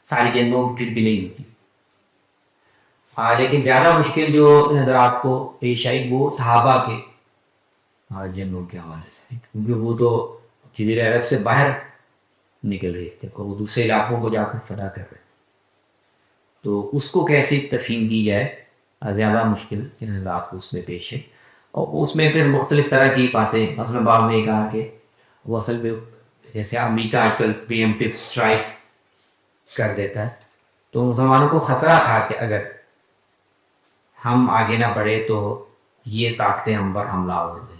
ساری جنگوں کی پھر بھی نہیں ہوتی. لیکن زیادہ مشکل جو نظر آپ کو پیش آئی وہ صحابہ کے جنگوں کے حوالے سے، کیونکہ وہ تو جزیرہ عرب سے باہر نکل رہے تھے، وہ دوسرے علاقوں کو جا کر فتح کر رہے. تو اس کو کیسے تفہیم کی جائے، زیادہ مشکل نظر آپ کو اس میں پیش ہے. اور اس میں پھر مختلف طرح کی باتیں، مثلا بعد میں کہا کہ وہ اصل میں جیسے امریکہ آج کل پری ایمپٹیو اسٹرائک کر دیتا ہے، تو مسلمانوں کو خطرہ تھا کہ اگر ہم آگے نہ بڑھے تو یہ طاقتیں ہم پر حملہ ہو جائیں.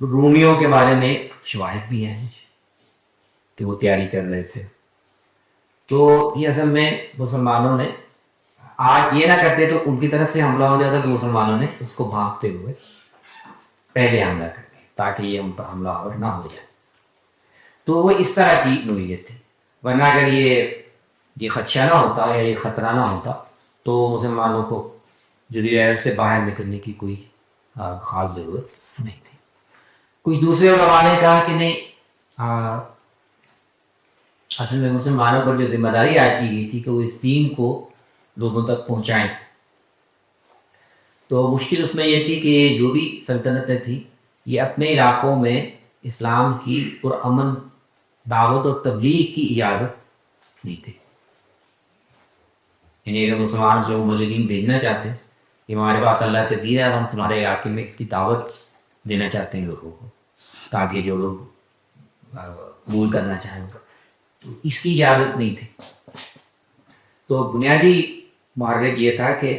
رومیوں کے بارے میں شواہد بھی ہیں کہ وہ تیاری کر رہے تھے. تو یہ اصل میں مسلمانوں نے آج یہ نہ کرتے تو ان کی طرف سے حملہ ہو جاتا، تو مسلمانوں نے اس کو بھانپتے ہوئے پہلے حملہ کر دیا تاکہ یہ ان پر حملہ نہ ہو جائے. تو وہ اس طرح کی نوعیت تھی، ورنہ اگر یہ خدشہ نہ ہوتا یا یہ خطرہ نہ ہوتا تو مسلمانوں کو جزیرہ عرب سے باہر نکلنے کی کوئی خاص ضرورت نہیں تھی. کچھ دوسرے علماء نے کہا کہ نہیں، اصل میں مسلمانوں پر جو ذمہ داری عائد کی گئی تھی کہ وہ اس دین کو لوگوں تک پہنچائیں. تو مشکل اس میں یہ تھی کہ جو بھی سلطنتیں تھیں یہ اپنے علاقوں میں اسلام کی پرامن دعوت اور تبلیغ کی اجازت نہیں تھی. یعنی اگر مسلمان جو مبلغین بھیجنا چاہتے ہیں کہ ہمارے پاس اللہ کا دین ہے، ہم تمہارے علاقے میں اس کی دعوت دینا چاہتے ہیں لوگوں کو، تاکہ جو لوگ قبول کرنا چاہیں تو اس کی اجازت نہیں تھی. تو بنیادی محرک یہ تھا کہ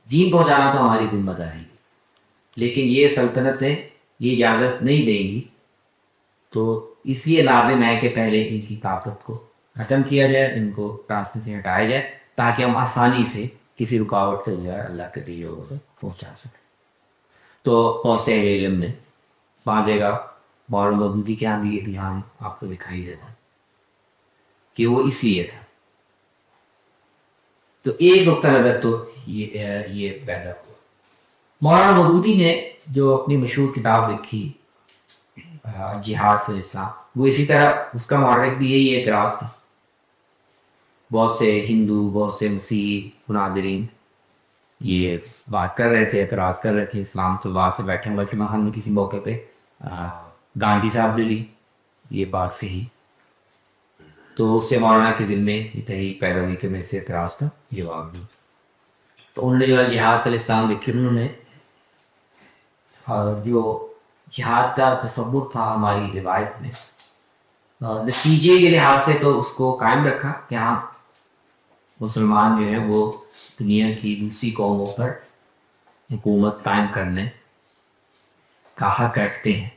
دین پہنچانا تو ہماری ذمہ داری ہے، لیکن یہ سلطنتیں یہ اجازت نہیں دیں گی، تو اس لیے لازم ہے کہ پہلے ان کی طاقت کو ختم کیا جائے، ان کو راستے سے ہٹایا جائے، تاکہ ہم آسانی سے کسی رکاوٹ کے بغیر اللہ کے دیے کو پہنچا سکیں. تو غوث علم نے 5 جگہ مولانا مودودی کے ہاں بھی یہ بیان آپ کو دکھائی دیتا کہ وہ اس لیے تھا. تو ایک نقطہ نظر تو یہ پیدا ہوا. مولانا مودودی نے جو اپنی مشہور کتاب لکھی جہاد فی الاسلام، وہ اسی طرح اس کا محرک بھی یہی اعتراض تھا. بہت سے ہندو، بہت سے مسیحی مناظرین یہ بات کر رہے تھے، اعتراض کر رہے تھے اسلام تو بعد سے بیٹھے ہوئے کہ ہم کسی موقع پہ گاندھی صاحب نے بھی یہ بات کہی، تو اس سے مولانا کے دل میں اتحی پیروی کے میں سے اعتراض تھا جواب دیا. تو انہوں نے جو جہاد فی الاسلام لکھی، انہوں نے جو جہاد کا تصور تھا ہماری روایت میں، نتیجے کے لحاظ سے تو اس کو قائم رکھا کہ ہاں مسلمان جو ہیں وہ دنیا کی دوسری قوموں پر حکومت قائم کرنے کا حق رکھتے ہیں.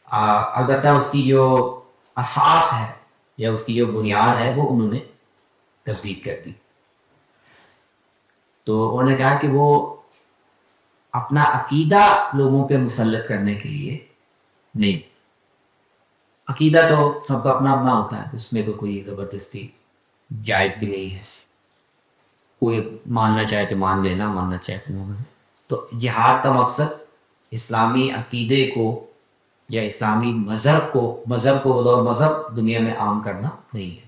البتہ اس کی جو اساس ہے یا اس کی جو بنیاد ہے وہ انہوں نے تصدیق کر دی. تو انہوں نے کہا کہ وہ اپنا عقیدہ لوگوں پہ مسلط کرنے کے لیے نہیں. عقیدہ تو سب کا اپنا اپنا ہوتا ہے، اس میں تو کوئی زبردستی جائز بھی نہیں ہے. کوئی ماننا چاہے تو مان لینا، ماننا چاہے تو مان لینا. تو جہاد کا مقصد اسلامی عقیدے کو یا اسلامی مذہب کو بطور مذہب دنیا میں عام کرنا نہیں ہے.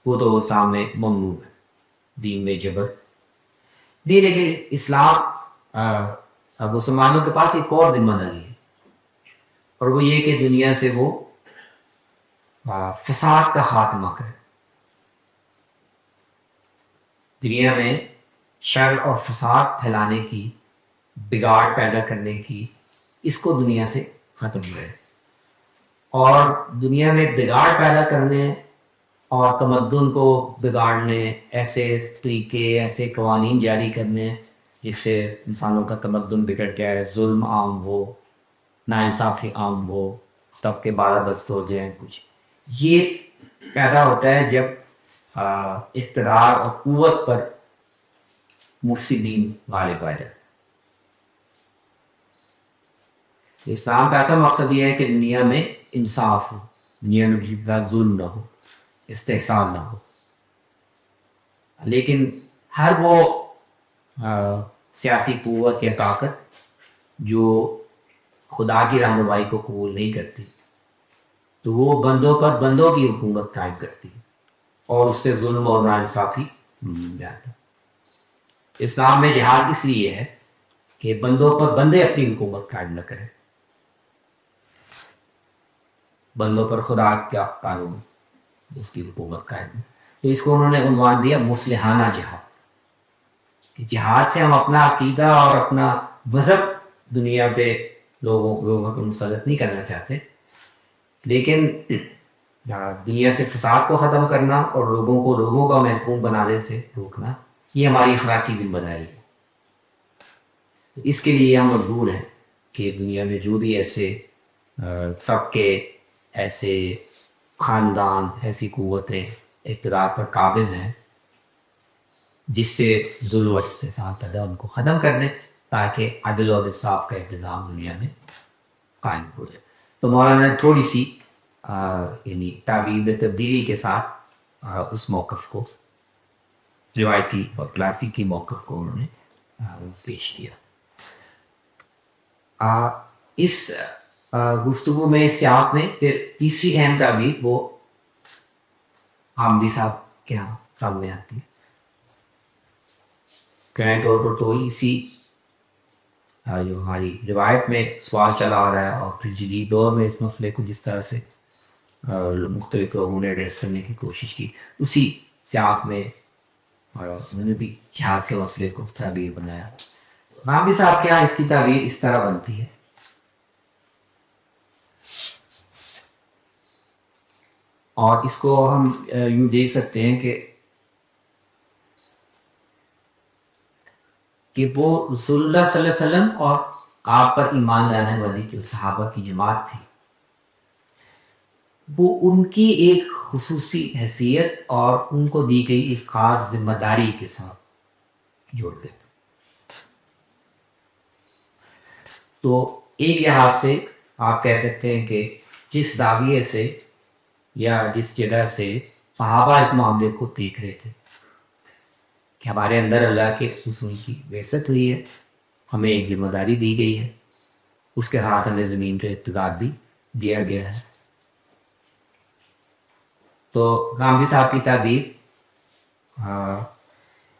وہ تو سامنے ممنوع ہے، دین میں جبر نہیں. لیکن اسلام اب مسلمانوں کے پاس ایک اور ذمہ داری ہے، اور وہ یہ کہ دنیا سے وہ فساد کا خاتمہ کرے. دنیا میں شر اور فساد پھیلانے کی، بگاڑ پیدا کرنے کی، اس کو دنیا سے ختم کرے. اور دنیا میں بگاڑ پیدا کرنے اور تمدن کو بگاڑنے، ایسے طریقے، ایسے قوانین جاری کرنے جس سے انسانوں کا تمدن بگڑ جائے، ظلم عام ہو، ناانصافی عام ہو، سب کے بارہ دست ہو جائیں کچھ، یہ پیدا ہوتا ہے جب اقتدار اور قوت پر مفسدین غالب آ جائے. اسلام کا ایسا مقصد یہ ہے کہ دنیا میں انصاف ہو، دنیا میں کسی طرح ظلم نہ ہو، استحصال نہ ہو. لیکن ہر وہ سیاسی قوت یا طاقت جو خدا کی رہنمائی کو قبول نہیں کرتی، تو وہ بندوں پر بندوں کی حکومت قائم کرتی ہے، اور اس سے ظلم اور ناانصافی جاتا ہے. اسلام میں جہاد اس لیے ہے کہ بندوں پر بندے اپنی حکومت قائم نہ کریں، بندوں پر خدا کا قانون اس کی حکومت قائم ہے. تو اس کو انہوں نے عنوان دیا مصلحانہ جہاد، کہ جہاد سے ہم اپنا عقیدہ اور اپنا مذہب دنیا پہ لوگوں کو مسلط نہیں کرنا چاہتے، لیکن دنیا سے فساد کو ختم کرنا اور لوگوں کا محکوم بنانے سے روکنا، یہ ہماری اخلاقی ذمہ داری ہے. اس کے لیے ہم مجبور ہیں کہ دنیا میں جو بھی ایسے سب کے ایسے خاندان، ایسی قوتیں اقتدار پر قابض ہیں جس سے ظلم و استحصال ہے، ان کو ختم کر دیں تاکہ عدل و انصاف کا انتظام دنیا میں قائم ہو جائے. تو مولانا نے تھوڑی سی یعنی تعبیر تبدیلی کے ساتھ اس موقف کو، روایتی اور کلاسیکی موقف کو انہوں نے پیش کیا. اس گفتگو میں سیاق میں پھر تیسری اہم تعبیر وہ حامدی صاحب کے یہاں سامنے آتی ہے. قائم طور پر تو اسی جو ہماری روایت میں سوال چلا آ رہا ہے اور پھر جدید دور میں اس مسئلے کو جس طرح سے مختلف لوگوں نے ایڈریس کرنے کی کوشش کی اسی سیاق میں انہوں نے بھی جہاز کے مسئلے کو تعبیر بنایا. حامدی صاحب کے یہاں اس کی تعبیر اس طرح بنتی ہے. اور اس کو ہم یوں دیکھ سکتے ہیں کہ وہ رسول اللہ صلی اللہ علیہ وسلم اور آپ پر ایمان لانے والی جو صحابہ کی جماعت تھی وہ ان کی ایک خصوصی حیثیت اور ان کو دی گئی ایک خاص ذمہ داری کے ساتھ جوڑ دیتے. تو ایک لحاظ سے آپ کہہ سکتے ہیں کہ جس زاویے سے یا جس جگہ سے صحابہ اس معاملے کو دیکھ رہے تھے کہ ہمارے اندر اللہ کے حسن کی بعثت ہوئی ہے, ہمیں ایک ذمہ داری دی گئی ہے, اس کے ساتھ ہمیں زمین پہ اقتدار بھی دیا گیا ہے. تو غامدی صاحب کی تعبیر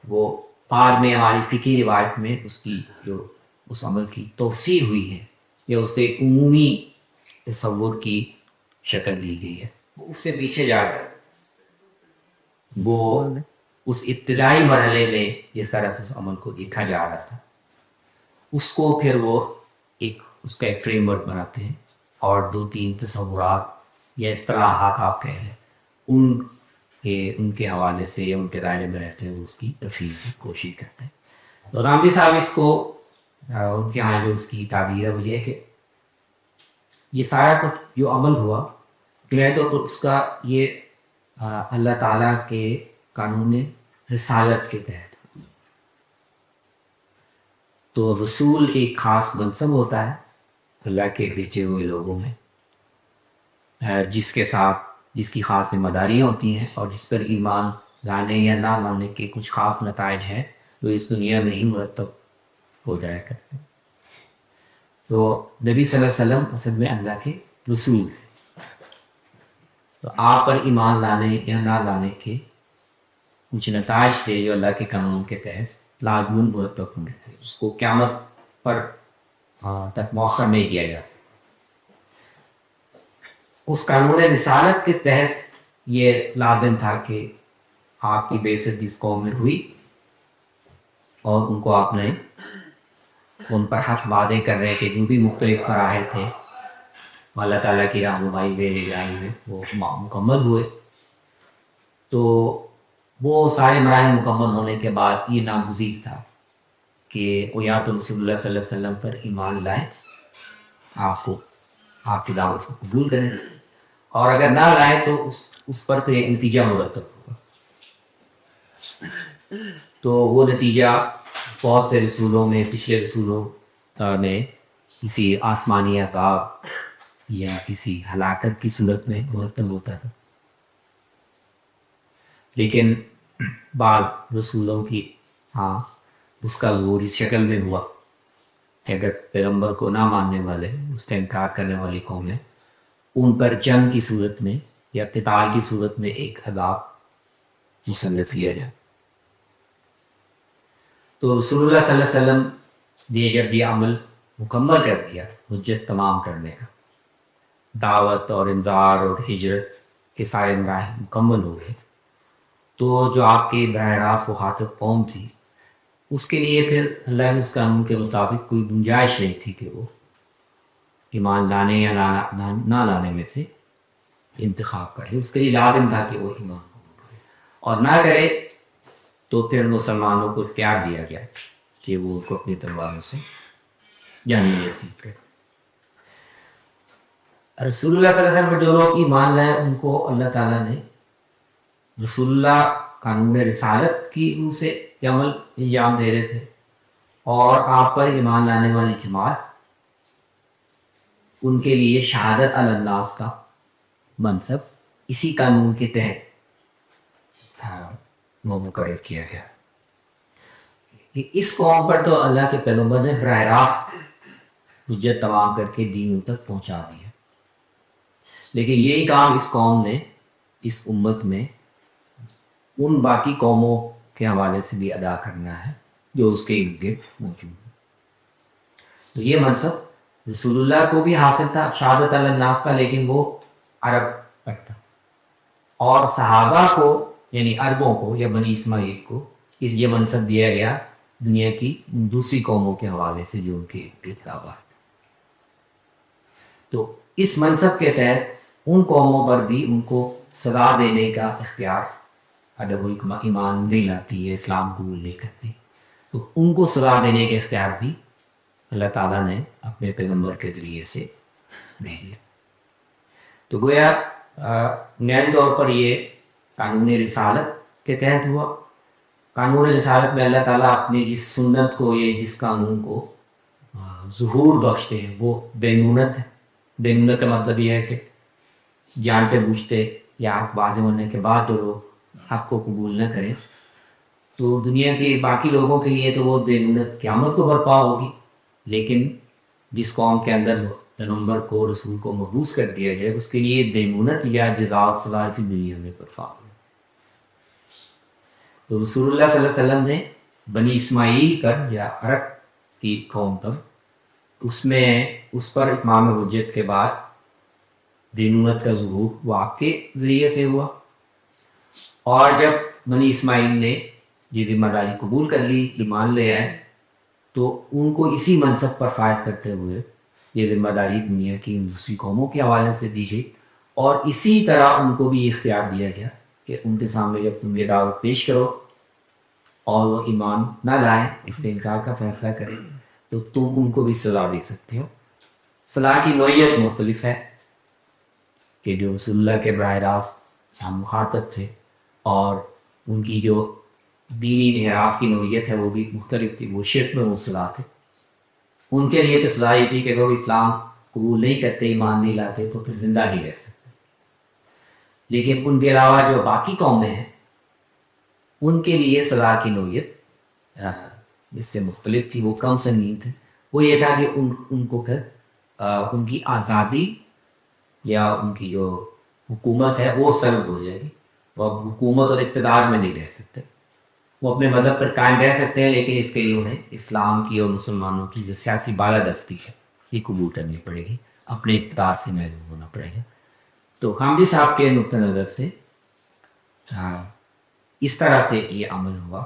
وہ بعد میں ہماری فقہی روایت میں اس کی جو اس عمل کی توسیع ہوئی ہے یا اس کے عمومی تصور کی شکل دی گئی ہے. اس سے پیچھے جا کر وہ اس ابتدائی مرحلے میں جس طرح سے اس عمل کو دیکھا جا رہا تھا اس کو پھر وہ اس کا ایک فریم ورک بناتے ہیں اور 2-3 تصورات یا اصطلاحات آپ کہہ لیں ان کے حوالے سے یا ان کے دائرے میں رہتے ہیں اس کی تفصیل کی کوشش کرتے ہیں. تو غامدی صاحب اس کو ان کے یہاں جو اس کی تعبیر ہے وہ یہ ہے کہ یہ سارا کچھ جو عمل ہوا تو اس کا یہ اللہ تعالیٰ کے قانون رسالت کے تحت. تو رسول ایک خاص منصب ہوتا ہے اللہ کے بھیجے ہوئے لوگوں میں جس کی خاص ذمہ داریاں ہوتی ہیں اور جس پر ایمان لانے یا نہ لانے کے کچھ خاص نتائج ہیں جو اس دنیا میں ہی مرتب ہو جایا کرتے ہیں. تو نبی صلی اللہ علیہ وسلم اصل میں اللہ کے رسول ہیں. تو آپ پر ایمان لانے یا نہ لانے کے کچھ نتائج تھے جو اللہ کے قانون کے تحت لازماً مرتب ہوں گے. اس کو قیامت پر تک مؤخر نہیں کیا گیا. اس قانون رسالت کے تحت یہ لازم تھا کہ آپ کی بعثت اس قوم میں ہوئی اور ان کو آپ نے ان پر حق واضح کر رہے کہ جو بھی مختلف فراہم تھے اللہ تعالیٰ کی رہنمائی میں جائیں میں وہ مکمل ہوئے. تو وہ سارے مراحل مکمل ہونے کے بعد یہ ناگزیر تھا کہ وہ یا تو رسول اللہ صلی اللہ علیہ وسلم پر ایمان لائیں, آپ کی دعوت کو قبول کریں, اور اگر نہ لائیں تو اس پر ایک نتیجہ مرتب ہوگا. تو وہ نتیجہ بہت سے رسولوں میں پچھلے رسولوں میں کسی آسمانی عذاب یا کسی ہلاکت کی صورت میں مرتب ہوتا تھا. لیکن بعض رسولوں کی اس کا ظہور اس شکل میں ہوا کہ اگر پیغمبر کو نہ ماننے والے, اس کا انکار کرنے والی قومیں, ان پر جنگ کی صورت میں یا قتال کی صورت میں ایک عذاب مسلط کیا جائے. تو رسول اللہ صلی اللہ علیہ وسلم نے جب یہ عمل مکمل کر دیا, حجت تمام کرنے کا, دعوت اور انذار اور ہجرت کے سارے مراحل مکمل ہو گئے, تو جو آپ کے براہ راست مخاطب قوم تھی اس کے لیے پھر اللہ کے اس قانون کے مطابق کوئی گنجائش نہیں تھی کہ وہ ایمان لانے یا نہ لانے میں سے انتخاب کرے. اس کے لیے لازم تھا کہ وہ ایمان کرے, اور نہ کرے تو پھر مسلمانوں کو اختیار دیا گیا کہ وہ ان کو اپنی تلواروں سے جانے نصیب کرے. رسول اللہ صلی اللہ علیہ وسلم جو لوگ ایمان لائے ان کو اللہ تعالیٰ نے رسول اللہ قانون رسالت کی روح سے عمل انجام دے رہے تھے, اور آپ پر ایمان لانے والی جماعت ان کے لیے شہادت علی الناس کا منصب اسی قانون کے تحت مقرر کیا گیا. کہ اس قوم پر تو اللہ کے پیغمبر نے براہ راست حجت تمام کر کے دین ان تک پہنچا دیا، لیکن یہی کام اس قوم نے اس امت میں ان باقی قوموں کے حوالے سے بھی ادا کرنا ہے جو اس کے ارد گرد موجود ہیں۔ تو یہ منصب رسول اللہ کو بھی حاصل تھا شہادت علی الناس کا، لیکن وہ عرب پر تھا، اور صحابہ کو یعنی عربوں کو یا بنی اسماعیل کو یہ منصب دیا گیا دنیا کی دوسری قوموں کے حوالے سے جو ان کے کتابات۔ تو اس منصب کے تحت ان قوموں پر بھی ان کو سزا دینے کا اختیار، اگر وہ ایمان نہیں لاتی ہے، اسلام قبول نہیں کرتی، تو ان کو سزا دینے کا اختیار بھی اللہ تعالیٰ نے اپنے پیغمبر کے ذریعے سے دے دیا۔ تو گویا نئے طور پر یہ قانون رسالت کے تحت ہوا۔ قانون رسالت میں اللہ تعالیٰ اپنی جس سنت کو، یہ جس قانون کو ظہور بخشتے ہیں وہ بینونت ہے۔ بینونت کا مطلب یہ ہے کہ جانتے بوجھتے یا حق واضح ہونے کے بعد جو لوگ حق کو قبول نہ کریں، تو دنیا کے باقی لوگوں کے لیے تو وہ بینونت قیامت کو برپا ہوگی، لیکن جس قوم کے اندر پیغمبر کو، رسول کو مبعوث کر دیا جائے، اس کے لیے بینونت یا جزا سزا اسی دنیا میں برپا ہوگی۔ تو رسول اللہ صلی اللہ علیہ وسلم نے بنی اسماعیل پر یا عرب کی قوم پر اس پر اتمام حجت کے بعد دینونت کا ظہور وہ آپ کے ذریعے سے ہوا، اور جب بنی اسماعیل نے یہ ذمہ داری قبول کر لی، ایمان لے آئے، تو ان کو اسی منصب پر فائز کرتے ہوئے یہ ذمہ داری دنیا کی دوسری قوموں کے حوالے سے دی گئی، اور اسی طرح ان کو بھی اختیار دیا گیا کہ ان کے سامنے جب تم یہ دعوت پیش کرو اور وہ ایمان نہ لائیں، اس سے انکار کا فیصلہ کریں، تو تم ان کو بھی سزا دے سکتے ہو۔ سزا کی نوعیت مختلف ہے کہ جو رسول اللہ کے براہ راست مخاطب تھے، اور ان کی جو دینی انحراف کی نوعیت ہے وہ بھی مختلف تھی، وہ شرک میں مبتلا تھے۔ ان کے لیے تو سزا یہ تھی کہ وہ اسلام قبول نہیں کرتے، ایمان نہیں لاتے، تو پھر زندہ نہیں رہ سکتے۔ لیکن ان کے علاوہ جو باقی قومیں ہیں ان کے لیے سزا کی نوعیت جس سے مختلف تھی، وہ کم سنگین تھے۔ وہ یہ تھا کہ ان کو پھر ان کی آزادی یا ان کی جو حکومت ہے وہ سلب ہو جائے گی، وہ اب حکومت اور اقتدار میں نہیں رہ سکتے۔ وہ اپنے مذہب پر قائم رہ سکتے ہیں، لیکن اس کے لیے انہیں اسلام کی اور مسلمانوں کی جو سیاسی بالادستی ہے یہ قبول کرنی پڑے گی، اپنے اقتدار سے محروم ہونا پڑے گا۔ تو خامدی صاحب کے نقطہ نظر سے اس طرح سے یہ عمل ہوا۔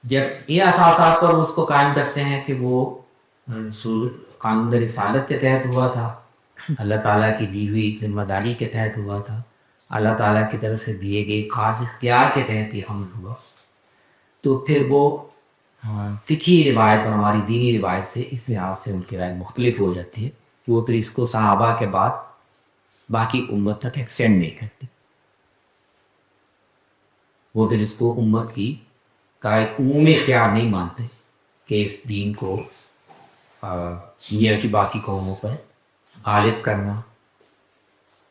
جب یہ اساسات پر اس کو قائم کرتے ہیں کہ وہ قانون رسالت کے تحت ہوا تھا، اللہ تعالیٰ کی دی ہوئی ذمہ داری کے تحت ہوا تھا، اللہ تعالیٰ کی طرف سے دیے گئے خاص اختیار کے تحت یہ عمل ہوا، تو پھر وہ فقہی روایت اور ہماری دینی روایت سے اس لحاظ سے ان کی رائے مختلف ہو جاتی ہے کہ وہ پھر اس کو صحابہ کے بعد باقی امت تک ایکسٹینڈ نہیں کرتے، وہ پھر اس کو امت کی کا ایک عمومی اختیار نہیں مانتے کہ اس دین کو دنیا کی باقی قوموں پر غالب کرنا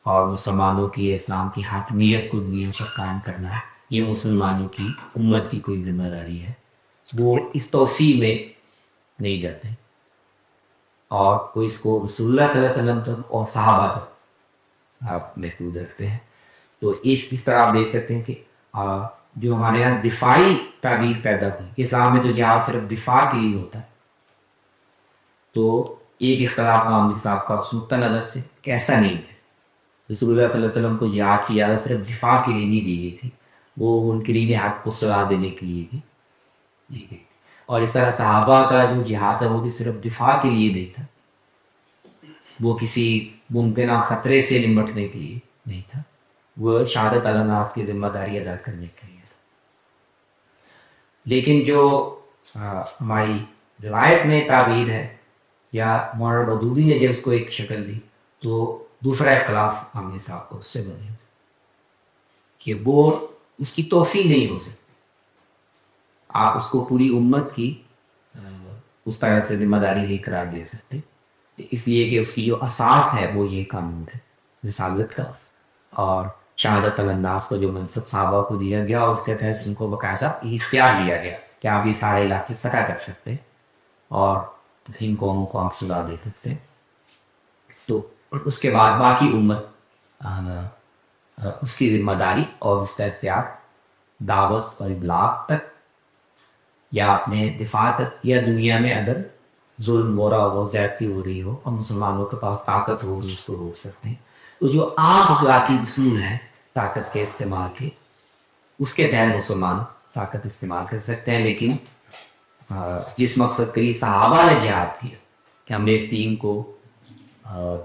اور مسلمانوں کی اسلام کی حاکمیت کو دنیا سے قائم کرنا ہے، یہ مسلمانوں کی امت کی کوئی ذمہ داری ہے۔ وہ اس توسیع میں نہیں جاتے، اور وہ اس کو رسول اللہ صلی اللہ علیہ وسلم تک اور صحابہ تک آپ محدود رکھتے ہیں۔ تو اس طرح آپ دیکھ سکتے ہیں کہ جو ہمارے یہاں دفاعی تعبیر پیدا کی، اسلام میں تو جہاد صرف دفاع کے لیے ہوتا ہے، تو ایک اختلاف عام صاحب کا اس نقطہ نظر سے کہ ایسا نہیں ہے۔ رسول اللہ صلی اللہ علیہ وسلم کو جہاد کی اجازت صرف دفاع کے لیے نہیں دی گئی تھی، وہ ان کے لیے حق کو سزا دینے کے لیے بھی دی گئی، اور اس طرح صحابہ کا جو جہاد ہے وہ بھی صرف دفاع کے لیے نہیں تھا، وہ کسی ممکنہ خطرے سے نمٹنے کے لیے نہیں تھا، وہ شہادت علی الناس کی ذمہ داری ادا کرنے کے لیے تھا۔ لیکن جو ہماری روایت میں تعبیر ہے یا مولانا مودودی نے جب اس کو ایک شکل دی، تو دوسرا اختلاف عامر صاحب کو اس سے بنے کہ وہ اس کی توسیع نہیں ہو سکتی، آپ اس کو پوری امت کی اس طرح سے ذمہ داری نہیں قرار دے سکتے، اس لیے کہ اس کی جو اساس ہے وہ یہ قانون ہے رسالت کا، اور شہادت علی الناس کو جو منصب صحابہ کو دیا گیا، اس کے تحت ان کو باقاعدہ اختیار دیا گیا کہ آپ یہ سارے علاقے فتح کر سکتے اور ان قوموں کو آپ سزا دے سکتے. تو اس کے بعد باقی امت اس کی ذمہ داری اور اس کا اختیار دعوت اور ابلاغ تک یا اپنے دفاع تک یا دنیا میں اگر ظلم ہو رہا ہو زیادتی ہو رہی ہو اور مسلمانوں کے پاس طاقت ہو اس کو روک سکتے ہیں. تو جو عام اخلاقی اصول ہیں طاقت کے استعمال کے اس کے تحت مسلمان طاقت استعمال کر سکتے ہیں. لیکن جس مقصد کے لیے صحابہ نے جہاد کیا کہ ہم نے اس دین کو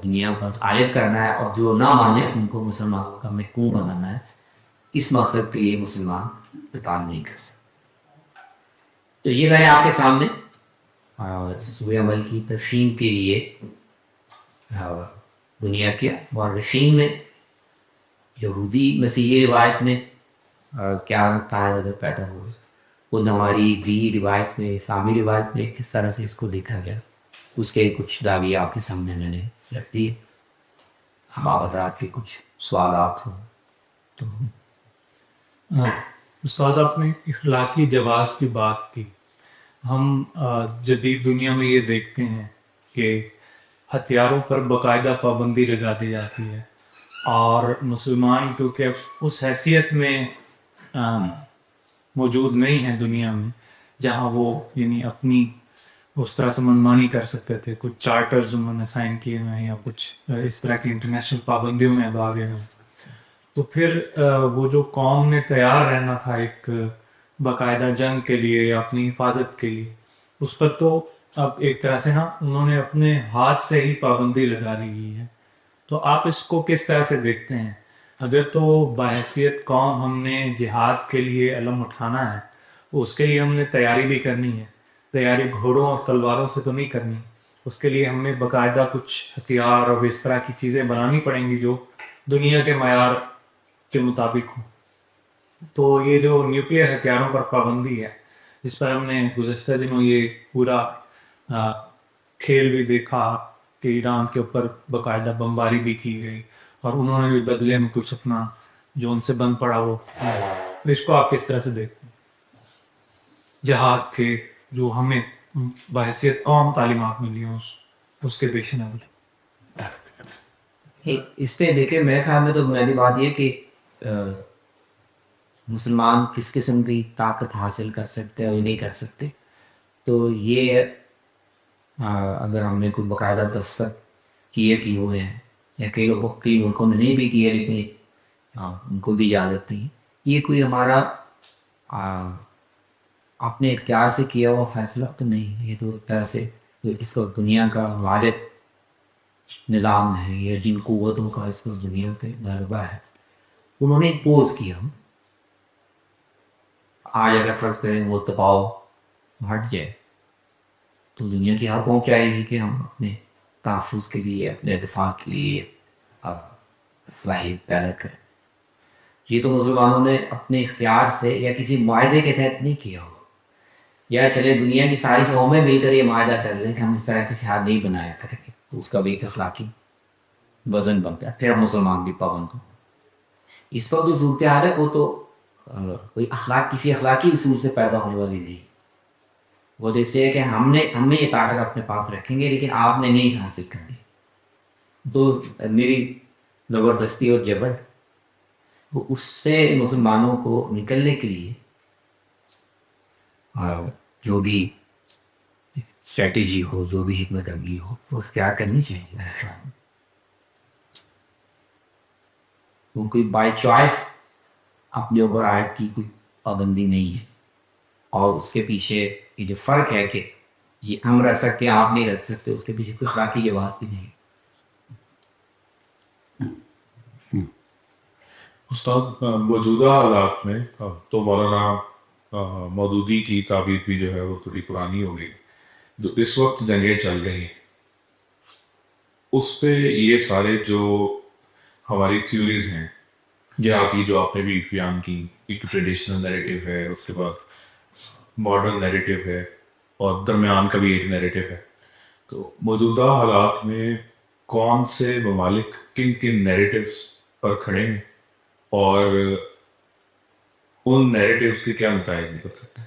دنیا میں عائد کرنا ہے اور جو نہ مانے ان کو مسلمانوں کا محکوم بنانا ہے, اس مقصد کے لیے مسلمان قتال نہیں کر سکتے. تو یہ رہے آپ کے سامنے سوئے عمل کی تفہیم کے لیے دنیا کے مورخین میں یہودی مسیحی روایت میں کیا قاعدہ پیدا ہو, وہ ہماری دی روایت میں اسلامی روایت میں کس طرح سے اس کو دیکھا گیا, اس کے کچھ دعویٰ آپ کے سامنے میں نے رکھ دی. آپ حضرات کے کچھ سوالات ہوں تو. استاذ آپ نے اخلاقی جواز کی بات کی. ہم جدید دنیا میں یہ دیکھتے ہیں کہ ہتھیاروں پر باقاعدہ پابندی لگا دی جاتی ہے اور مسلمان کیونکہ اس حیثیت میں موجود نہیں ہیں دنیا میں جہاں وہ یعنی اپنی اس طرح سے منمانی کر سکتے تھے. کچھ چارٹرز انہوں نے سائن کیے ہوئے ہیں یا کچھ اس طرح کی انٹرنیشنل پابندیوں میں اب آگے ہیں. تو پھر وہ جو قوم نے تیار رہنا تھا ایک باقاعدہ جنگ کے لیے یا اپنی حفاظت کے لیے, اس پر تو اب ایک طرح سے نا انہوں نے اپنے ہاتھ سے ہی پابندی لگا لی ہے. تو آپ اس کو کس طرح سے دیکھتے ہیں؟ اگر تو بحیثیت قوم ہم نے جہاد کے لیے علم اٹھانا ہے, اس کے لیے ہم نے تیاری بھی کرنی ہے. تیاری گھوڑوں اور تلواروں سے تو نہیں کرنی, اس کے لیے ہمیں باقاعدہ کچھ ہتھیار اور اس طرح کی چیزیں بنانی پڑیں گی جو دنیا کے معیار کے مطابق ہوں. تو یہ جو نیوکلیئر ہتھیاروں پر پابندی ہے جس پر ہم نے گزشتہ دنوں یہ پورا کھیل بھی دیکھا کہ ایران کے اوپر باقاعدہ بمباری بھی کی گئی اور انہوں نے بھی بدلے میں کچھ اپنا جو ان سے بن پڑا وہ, اس کو آپ کس طرح سے دیکھتے ہیں؟ جہاد کے جو ہمیں بحیثیت عام تعلیمات ملی ہیں اس کے پیش نظر. اس پہ دیکھیں میرے خیال میں تو بنیادی بات یہ کہ مسلمان کس قسم کی طاقت حاصل کر سکتے ہیں اور نہیں کر سکتے. تو یہ اگر ہم نے کوئی باقاعدہ دستخط کیے ہوئے ہیں یا کئی ملکوں میں نہیں بھی کیے لیکن ان کو بھی اجازت نہیں, یہ کوئی ہمارا اپنے اختیار سے کیا ہوا فیصلہ تو نہیں. یہ تو ایک طرح سے اس کو دنیا کا غالب نظام ہے یا جن قوتوں کا اس کو دنیا پہ غلبہ ہے انہوں نے امپوز کیا. آج اگر فرض کریں وہ دباؤ ہٹ جائے تو دنیا کی ہر قوم چاہے گی کہ ہم اپنے تحفظ کے لیے اپنے دفاع کے لیے اب صلاحیت پیدا کریں. یہ تو مسلمانوں نے اپنے اختیار سے یا کسی معاہدے کے تحت نہیں کیا ہو, یا چلے دنیا کی ساری قومیں مل کر یہ معاہدہ کر لیں کہ ہم اس طرح کے خیال نہیں بنایا کریں گے, تو اس کا بھی ایک اخلاقی وزن بنتا ہے. پھر مسلمان بھی پابند ہوں. اس وقت جو صورتحال ہے وہ تو کوئی کسی اخلاقی اصول سے پیدا ہونے والی نہیں. وہ جیسے ہے کہ ہم یہ طاقت اپنے پاس رکھیں گے لیکن آپ نے نہیں حاصل کرنی. تو میری زبردستی اور جبر وہ اس سے مسلمانوں کو نکلنے کے لیے جو بھی اسٹریٹجی ہو, جو بھی حکمت عملی ہو, وہ اختیار کرنی چاہیے. وہ کوئی بائی چوائس اپنے اوپر آیت کی کوئی پابندی نہیں ہے, اور اس کے پیچھے یہ جو فرق ہے کہ یہ ہم رکھ سکتے ہیں آپ نہیں رکھ سکتے, اس کے پیچھے کوئی اخلاقی یہ بات بھی نہیں. استاد موجودہ حالات میں تو مولانا مودودی کی تعبیر بھی جو ہے وہ تھوڑی پرانی ہو گئی. جو اس وقت جنگیں چل رہی ہیں اس پہ یہ سارے جو ہماری تھیوریز ہیں جہاں کی جو آپ نے بھی بیان کی, ایک ٹریڈیشنل نیریٹو ہے, اس کے بعد ماڈرن نیریٹو ہے اور درمیان کا بھی ایک نیریٹو ہے. تو موجودہ حالات میں کون سے ممالک کن کن نیریٹوز پر کھڑے ہیں اور ان نیریٹیوز کے کیا نتائج نکل سکتے ہیں؟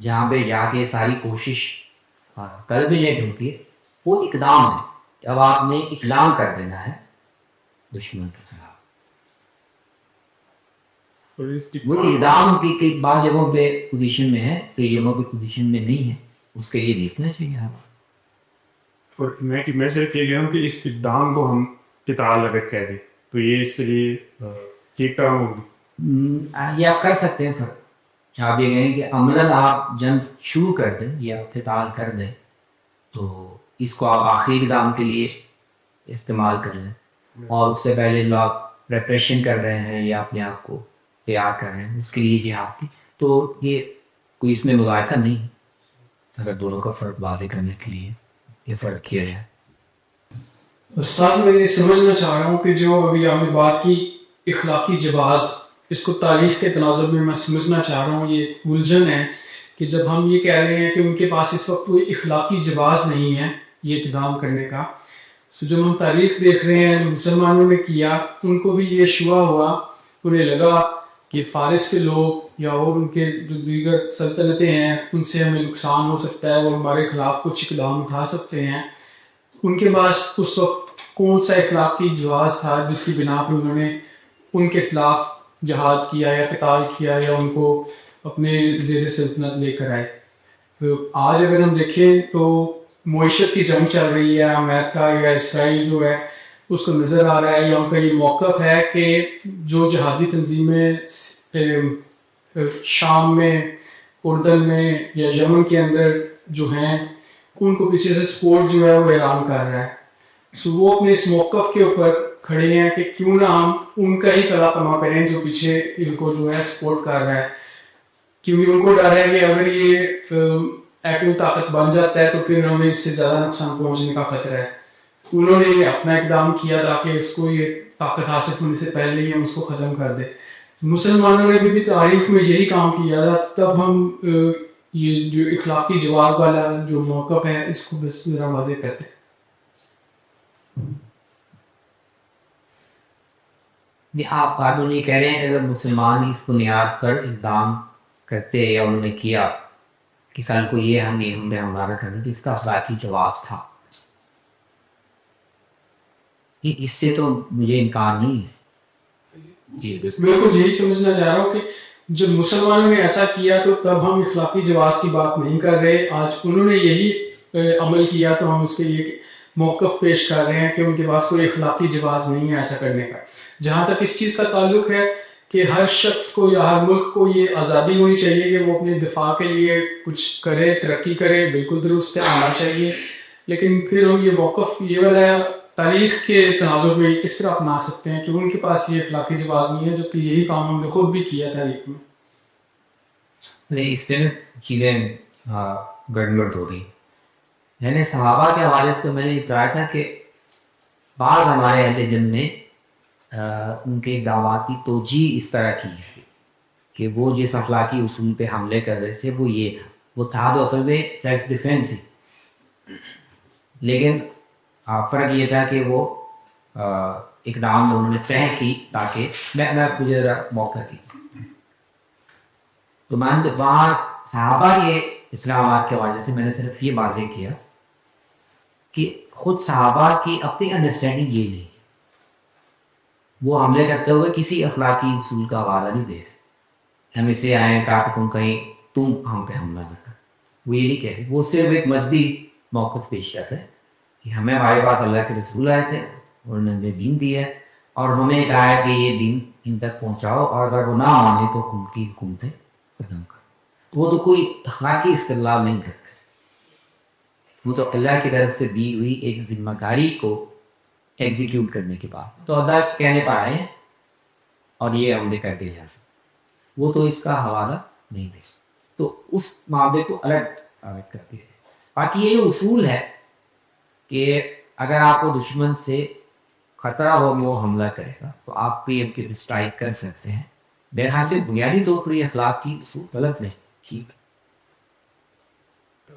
جہاں پہ جا کے ساری کوشش کر بھی نہیں ڈھونڈتی ہے، وہ اقدام ہے. جب آپ نے اقدام کر دینا ہے دشمن کے خلاف، اور اس وہ اقدام کی کئی بعض جگہوں پہ پوزیشن میں ہے، کئی جگہوں پہ پوزیشن میں نہیں ہے، اس کے لیے دیکھنا چاہیے آپ. اور میں صرف یہ گیا ہوں کہ اس اقدام کو ہم قتال اگر کہہ دیں تو یہ اس کے لیے ٹھیک ٹھاک ہوگی. یہ آپ کر سکتے ہیں فرق. آپ یہ کہیں کہ عملاً آپ جنگ شروع کر دیں یا قتال کر دیں تو اس کو آپ آخری اقدام کے لیے استعمال کر لیں، اور اس سے پہلے جو آپ پریپریشن کر رہے ہیں یا اپنے آپ کو تیار کر رہے ہیں اس کے لیے جہاد کی، تو یہ کوئی اس میں مذائقہ نہیں ہے. اگر دونوں کا فرق واضح کرنے کے لیے یہ فرق کیا جائے. استاد میں یہ سمجھنا چاہ رہا ہوں کہ جو ابھی آپ نے بات کی اخلاقی جواز، اس کو تاریخ کے تناظر میں سمجھنا چاہ رہا ہوں. یہ الجھن ہے کہ جب ہم یہ کہہ رہے ہیں کہ ان کے پاس اس وقت کوئی اخلاقی جواز نہیں ہے یہ اقدام کرنے کا، تو جب ہم تاریخ دیکھ رہے ہیں جو مسلمانوں نے کیا، ان کو بھی یہ شبہ ہوا، انہیں لگا کہ فارس کے لوگ یا اور ان کے جو دیگر سلطنتیں ہیں ان سے ہمیں نقصان ہو سکتا ہے، وہ ہمارے خلاف کچھ اقدام اٹھا سکتے ہیں. ان کے پاس اس وقت کون سا اخلاقی جواز تھا جس کی بنا پہ انہوں نے ان کے خلاف جہاد کیا یا قتال کیا یا ان کو اپنے زیر سلطنت لے کر آئے؟ تو آج اگر ہم دیکھیں تو معیشت کی جنگ چل رہی ہے، امریکہ یا اسرائیل جو ہے اس کو نظر آ رہا ہے یا ان کا یہ موقف ہے کہ جو جہادی تنظیمیں شام میں، اردن میں یا یمن کے اندر جو ہیں ان کو پیچھے سے سپورٹ جو ہے وہ اعلان کر رہا ہے. سو وہ اپنے اس موقف کے اوپر کھڑے ہیں کہ کیوں نہ ہم ان کا ہی کلا پما کریں جو پیچھے ان کو جو ہے سپورٹ کر رہا ہے، کیونکہ ان کو ڈر ہے کہ اگر یہ ایٹمی طاقت بن جاتا ہے تو پھر ہمیں اس سے زیادہ نقصان پہنچنے کا خطرہ ہے. انہوں نے اپنا اقدام کیا تاکہ اس کو یہ طاقت حاصل ہونے سے پہلے ہی ہم اس کو ختم کر دیں. مسلمانوں نے بھی تاریخ میں یہی کام کیا تھا. تب ہم یہ جو اخلاقی جواز والا جو موقف ہے اس کو بس ذرا واضح کرتے ہیں. آپ قانون یہ کہہ رہے ہیں کہ اگر مسلمان اس بنیاد پر اقدام کرتے یا انہوں نے کیا کسان کو یہ ہمیں ہمارا کرنا تو اس کا اخلاقی جواز تھا، اس سے تو مجھے انکار نہیں ہے. جی بالکل یہی سمجھنا چاہ رہا ہوں کہ جب مسلمانوں نے ایسا کیا تو تب ہم اخلاقی جواز کی بات نہیں کر رہے. آج انہوں نے یہی عمل کیا تو ہم اس کے لیے موقف پیش کر رہے ہیں کہ ان کے پاس کوئی اخلاقی جواز نہیں ہے ایسا کرنے کا. جہاں تک اس چیز کا تعلق ہے کہ ہر شخص کو یا ہر ملک کو یہ آزادی ہونی چاہیے کہ وہ اپنے دفاع کے لیے کچھ کرے، ترقی کرے، بالکل درست ہے، آنا چاہیے. لیکن پھر ہم یہ موقف یہ والا تاریخ کے تناظر میں اس طرح اپنا سکتے ہیں کہ ان کے پاس یہ اخلاقی جواز نہیں ہے، جبکہ یہی کام ہم نے خود بھی کیا تاریخ میں. نہیں، اس میں چیزیں گڑبڑ ہو گئی. میں نے صحابہ کے حوالے سے میں نے یہ کہا تھا کہ بعض ہمارے اہل جن نے ان کے اقدامات کی توجیہ اس طرح کی ہے کہ وہ جس اخلاقی اصول پہ حملے کر رہے تھے وہ یہ تھا، وہ تھا تو اصل میں سیلف ڈیفینس ہی، لیکن فرق یہ تھا کہ وہ اقدام انہوں نے طے کی تاکہ میں مجھے ذرا موقع کی. تو میں وہاں صحابہ کے اسلامات کے حوالے سے میں نے صرف یہ واضح کیا کہ خود صحابہ کی اپنی انڈرسٹینڈنگ یہ نہیں، وہ حملے کرتے ہوئے کسی اخلاقی اصول کا حوالہ نہیں دے رہے. ہم اسے آئے کہا کہ تم ہم پہ حملہ نہ کر، وہ یہ نہیں کہہ رہے. وہ صرف ایک مذہبی موقف پیش کر ہے کہ ہمارے پاس اللہ کے رسول آئے تھے اور انہوں نے دین دیا ہے اور ہمیں کہا ہے کہ یہ دین ان تک پہنچاؤ، اور اگر وہ نہ مانے تو ان کی حکومتیں ختم کرو. وہ تو کوئی اخلاقی استدلال نہیں کرتے، وہ تو اللہ کی طرف سے دی ہوئی ایک ذمہ داری کو ایگزیکیوٹ کرنے کے بعد تو اللہ کہنے پا رہے ہیں اور یہ عملے کر دیا جا سکتا، وہ تو اس کا حوالہ نہیں دے. تو اس معاملے کو الگ کرتی ہے. باقی یہ جو اصول ہے کہ اگر آپ کو دشمن سے خطرہ ہو کہ وہ حملہ کرے گا تو آپ پہ اسٹرائک کر سکتے ہیں. بہرحال سے بنیادی طور پر یہ اخلاق کی اصول غلط نہیں، ٹھیک،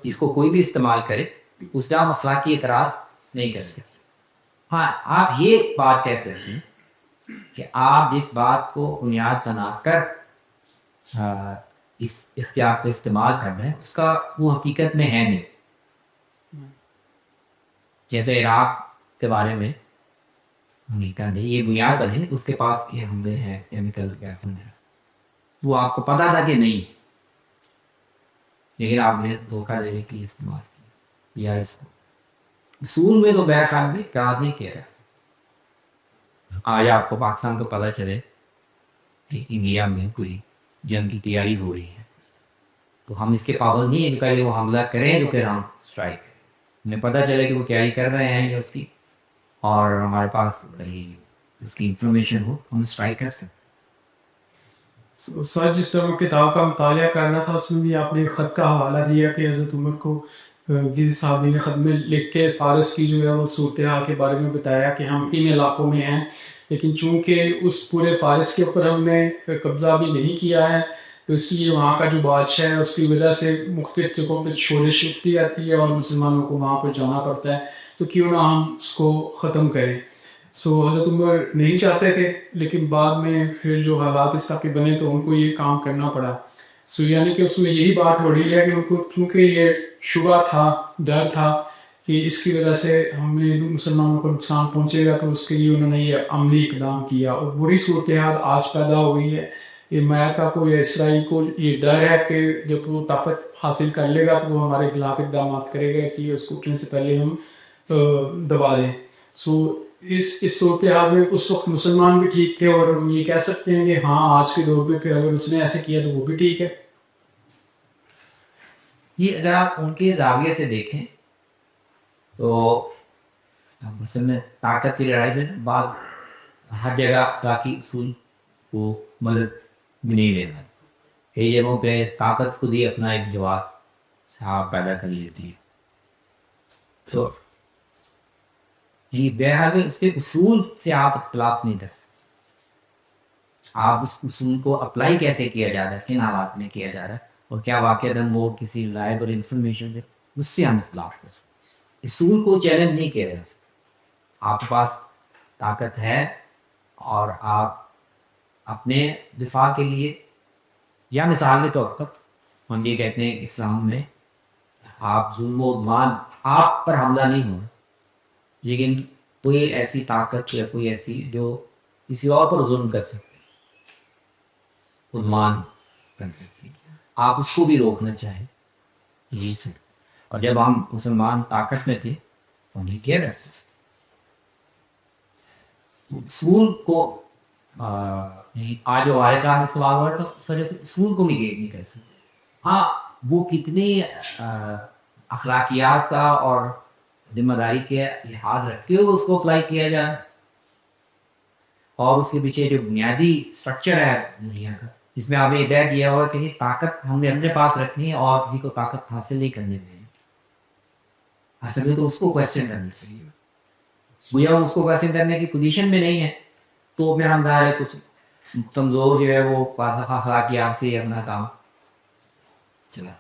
اس کو کوئی بھی استعمال کرے اس میں آپ اخلاقی اعتراض نہیں کر سکتے. ہاں آپ یہ بات کہہ سکتے ہیں کہ آپ جس بات کو بنیاد بنا کر اس اختیار کا استعمال کرنا ہے اس کا وہ حقیقت میں ہے نہیں. جیسے عراق کے بارے میں امریکہ نے یہ بنیاد ہے اس کے پاس یہ حملے ہیں کیمیکل ویپن ہے، وہ آپ کو پتا تھا کہ نہیں، لیکن آپ نے دھوکہ دینے کے لیے استعمال کیا. یا اس کو اصول میں تو بیرکان بھی اقرار نہیں کیا جا سکتا. آج آپ کو پاکستان کو پتہ چلے کہ انڈیا میں کوئی جنگ کی تیاری ہو رہی ہے تو ہم اس کے پابند نہیں ہیں کہ وہ حملہ کریں تو پھر ہم اسٹرائک کریں. ہمیں پتہ چلے کہ وہ تیاری کر رہے ہیں یا اس کی، اور ہمارے پاس اس کی انفارمیشن ہو، ہم اسٹرائک کر سکتے. سر جس طرح کتاب کا مطالعہ کرنا تھا اس میں بھی آپ نے ایک خط کا حوالہ دیا کہ حضرت عمر کو کسی صاحب نے خط میں لکھ کے فارس کی جو ہے وہ صورتحال کے بارے میں بتایا کہ ہم تین علاقوں میں ہیں، لیکن چونکہ اس پورے فارس کے اوپر ہم نے قبضہ بھی نہیں کیا ہے تو اس لیے وہاں کا جو بادشاہ ہے اس کی وجہ سے مختلف جگہوں پہ شورش اٹھتی آتی ہے اور مسلمانوں کو وہاں پر جانا پڑتا ہے، تو کیوں نہ ہم اس کو ختم کریں. حضرت عمر نہیں چاہتے تھے لیکن بعد میں پھر جو حالات اس طرح کے بنے تو ان کو یہ کام کرنا پڑا. یعنی کہ اس میں یہی بات ہو رہی ہے کہ ان کو چونکہ یہ شبہ تھا، ڈر تھا کہ اس کی وجہ سے ہمیں مسلمانوں کو نقصان پہنچے گا، تو اس کے لیے انہوں نے یہ عملی اقدام کیا. اور بری صورتحال آج پیدا ہو گئی ہے. یہ امریکہ کو یا اسرائیل کو یہ ڈر ہے کہ جب وہ طاقت حاصل کر لے گا تو وہ ہمارے خلاف اقدامات کرے گا، اس لیے اس کو اٹھنے سے پہلے ہم دبا دیں. اس صورتحال میں اس وقت مسلمان بھی ٹھیک تھے اور ہم یہ کہہ سکتے ہیں کہ ہاں آج کے دور میں کہ اگر اس نے ایسے کیا تو وہ بھی ٹھیک ہے. یہ اگر آپ ان کے زاویے سے دیکھیں تو مثلا میں طاقت کی لڑائی میں بعد ہر جگہ اخلاقی اصول کو مدد بھی نہیں لینا. کئی جگہوں پہ طاقت خود ہی اپنا ایک جواز صاحب پیدا کر لیتی ہے. تو یہ بہرحال میں اس کے اصول سے آپ اختلاف نہیں کر سکتے. آپ اس اصول کو اپلائی کیسے کیا جا رہا ہے، کن حالات میں کیا جا رہا ہے، اور کیا واقعہ وہ کسی ریلائبل انفارمیشن ہے، اس سے ہم اختلاف کر سکتے. اصول کو چیلنج نہیں کیا جا سکتا. آپ کے پاس طاقت ہے اور آپ اپنے دفاع کے لیے، یا مثال کے طور پر ہم یہ کہتے ہیں اسلام میں آپ ظلم و عدوان آپ پر حملہ نہیں ہو، لیکن کوئی ایسی طاقت یا کوئی ایسی جو کسی اور پر ظلم کر سکتے، عدوان کر سکتے، آپ اس کو بھی روکنا چاہیں. یہی سے. اور جب ہم مسلمان طاقت میں تھے تو ہم یہ کیا رہتے تھے. اصول کو آج جو ہمارے سامنے سوال ہوا تو اس وجہ سے اصول کو بھی گیٹ نہیں کر سکتے. ہاں وہ کتنی اخلاقیات کا اور ذمہ داری کے لحاظ رکھتے ہوئے اس کو اپلائی کیا جائے، اور اس کے پیچھے جو بنیادی اسٹرکچر ہے دنیا کا جس میں آپ نے طے کیا ہوا کہ طاقت ہم نے اپنے پاس رکھنی ہے اور کسی کو طاقت حاصل نہیں کرنے دینی. اصل میں تو اس کو کویسچن کرنا چاہیے. وہ ہم اس کو کویسچن کرنے کی پوزیشن میں نہیں ہے تو پھر ہم ظاہر ہے کچھ کمزور جو ہے وہ اخلاقیات سے اپنا کام چلا.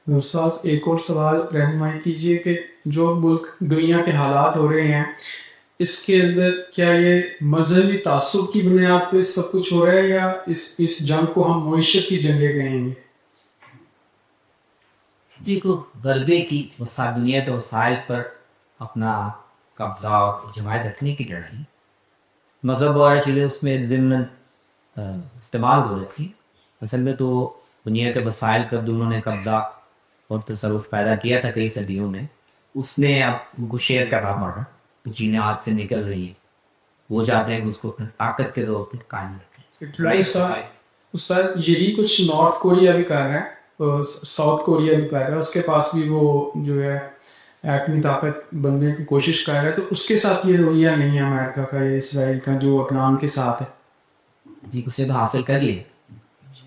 استاذ ایک اور سوال رہنمائی کیجیے کہ جو ملک دنیا کے حالات ہو رہے ہیں اس کے اندر کیا یہ مذہبی تعصب کی بنیاد پہ سب کچھ ہو رہا ہے یا اس جنگ کو ہم معیشت کی جنگیں کہیں گے؟ دیکھو غلبے کی دنیت اور وسائل پر اپنا قبضہ اور جماعت رکھنے کی لڑائی، مذہب اور چیزیں اس میں ضمن استعمال ہو جاتی ہیں. اصل میں تو بنیاد وسائل کا انہوں نے قبضہ اور تصرف پیدا کیا تھا کئی صدیوں میں، اس نے اب ان کو شیئر کرنا پڑا. چینیں ہاتھ سے نکل رہی ہے، وہ چاہتے ہیں کہ اس کو طاقت کے طور پہ قائم رکھیں. استاد یہی کچھ نارتھ کوریا بھی کر رہا ہے، ساؤتھ کوریا بھی کر رہا ہے، اس کے پاس بھی وہ جو ہے ایٹمی طاقت بننے کی کوشش کر رہا ہے، تو اس کے ساتھ یہ رویہ نہیں ہے امریکہ کا یا اسرائیل کا جو اقلام کے ساتھ ہے. جی اسے تو حاصل کر لی،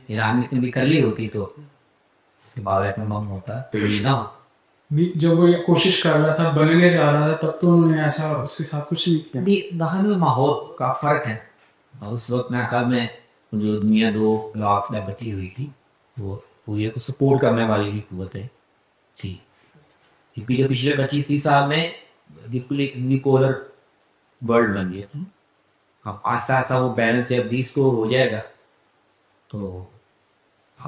ایران نے بھی کر لی ہوتی تو اس کے بعد ایٹم بم ہوتا تو یہ نہ ہوتا. جب وہ یہ کوشش کر رہا تھا بننے جا رہا تھا تب تو انہوں نے ایسا اس کے ساتھ کچھ نہیں کیا. دہن میں ماحول کا فرق ہے. اس وقت میں خیال میں جو دنیا دو بلاکس میں بٹی ہوئی تھی وہ پوری کو سپورٹ کرنے والی بھی قوتیں تھی. جو پچھلے 25-30 سال میں بالکل ایک یونیپولر ورلڈ بن گیا تھا. اب ایسا وہ بیلنس ہے، اب ریسٹور ہو جائے گا تو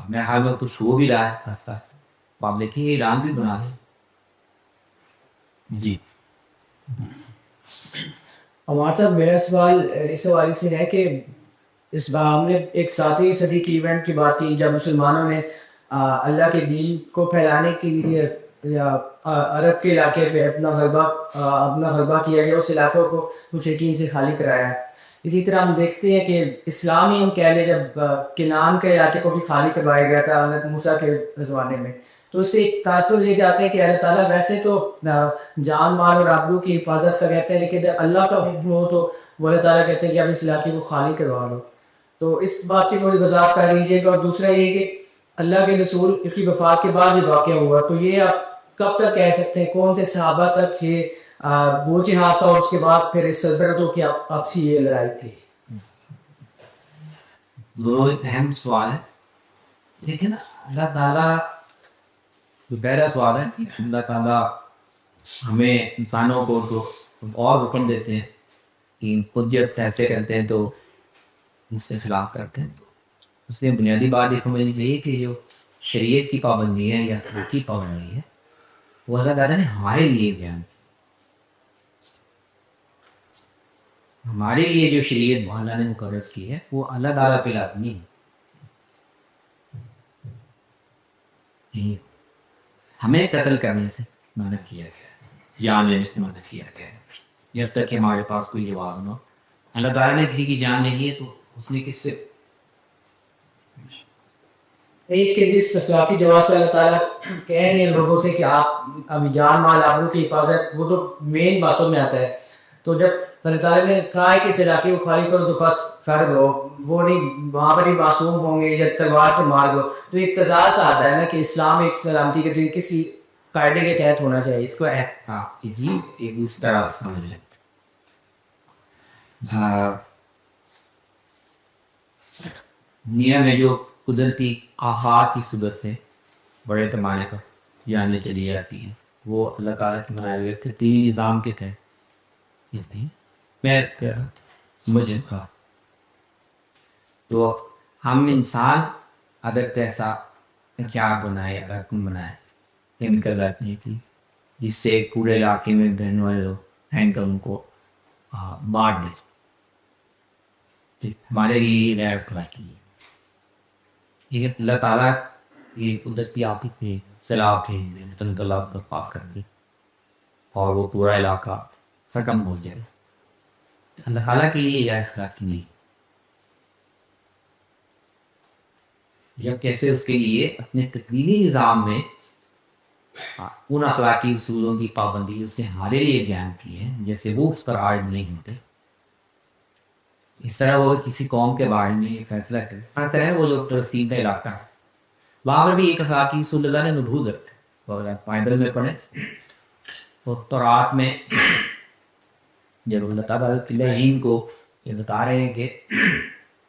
میں ہر وقت کچھ ہو بھی رہا ہے راستہ، تو آپ دیکھیں یہ ایران بھی بنا ہے. جی ہمارا صاحب میرا سوال اس حوالے سے ہے کہ اس بار ہم نے ایک 7ویں صدی کی ایونٹ کی بات کی جب مسلمانوں نے اللہ کے دین کو پھیلانے کے لیے عرب کے علاقے پہ اپنا غلبہ کیا گیا، اس علاقوں کو مشرکین سے خالی کرایا. اسی طرح ہم دیکھتے ہیں کہ اسلامی ہم کہہ لیں جب کنعان کے علاقے کو بھی خالی کروایا گیا تھا حضرت موسیٰ کے زمانے میں، تو اس سے ایک تاثر یہ جاتا ہے کہ اللہ تعالیٰ ویسے تو جان مال اور آبرو کی حفاظت کا کہتے ہیں، لیکن جب اللہ کا حکم ہو تو وہ اللہ تعالیٰ کہتے ہیں کہ اب اس علاقے کو خالی کروا لو. تو اس بات کی تھوڑی وضاحت کر لیجیے گا. اور دوسرا یہ کہ اللہ کے رسول کی وفات کے بعد یہ واقعہ ہوا، تو یہ آپ کب تک کہہ سکتے ہیں کون سے صحابہ تک یہ وہ جہاد تھا اور اس کے بعد پھر اس صدرتوں کی آپسی یہ لڑائی تھی؟ دونوں اہم سوال ہے، لیکن اللہ تعالیٰ جو پہلا سوال ہے کہ اللہ تعالیٰ ہمیں انسانوں کو تو اور حکم دیتے ہیں کہ خود جب فیصلے کرتے ہیں تو اس سے خلاف کرتے ہیں. تو اس لیے بنیادی بات یہ سمجھنی چاہیے کہ جو شریعت کی پابندی ہے یا حقوق کی پابندی ہے وہ اللہ تعالیٰ نے ہمارے لیے بیان کی. ہمارے لیے جو شریعت اللہ نے مقرر کی ہے وہ اللہ تعالیٰ پہ لازمی ہے. ہمیں قتل کرنے سے منع کیا گیا ہے، جان لینے سے منع کیا گیا ہے، جب تک کہ ہمارے پاس کوئی جواب نہ ہو. اللہ تعالیٰ نے کسی کی جان نہیں ہے تو اس نے کس سے ایک کہ اس اخلاقی جواز سے اللہ تعالیٰ کہہ رہے ہیں لوگوں سے کہ آپ ابھی جان مال آبرو کی حفاظت، وہ تو مین باتوں میں آتا ہے. تو جب اللہ تعالیٰ نے کہا ہے کہ اس علاقے کو خالی کرو تو بس فرد ہو، وہ نہیں وہاں پر ہی معصوم ہوں گے یا تلوار سے مار دو، تو ایک تضاد سا آتا ہے نا کہ اسلام ایک سلامتی کے کسی قاعدے کے تحت ہونا چاہیے. اس کو جی ایک اس طرح سمجھ لیں. دنیا میں جو قدرتی آفات کی صورت میں بڑے پیمانے پر جانیں چلی جاتی ہیں وہ اللہ تعالیٰ کے بنائے ہوئے ترتیبی نظام کے تحت نہیں. میں سمجھیں گا تو ہم انسان اگر کیسا کیا بنائے اگر کم بنائے کیمیکل رہتی کی جس سے پورے علاقے میں رہنے والے لوگ ہیں کہ ان کو مار دیں، ہمارے لیے غیر اخلاقی ہے. لیکن اللہ تعالیٰ یہ قدرتی آفت میں سیلاب بھیج دیں، تلاب کا پاک کر دیں اور وہ پورا علاقہ سکم ہو جائے. اللہ تعالیٰ کے لیے یہ اخلاقی نہیں. یا کیسے اس کے لیے اپنے تکوینی نظام میں ان اخلاقی اصولوں کی پابندی اس نے ہمارے لیے بیان کی ہے جیسے وہ اس پر عائد نہیں ہوتے. اس طرح وہ کسی قوم کے بارے میں فیصلہ کرے، ایسا ہے وہ جو فلسطین کا علاقہ ہے وہاں پر بھی ایک اخلاقی اصول اللہ نے نبوذ رکھا. اور بائبل میں پڑھیں تو تورات میں جب اللہ تعالیٰ لہین کو یہ بتا رہے ہیں کہ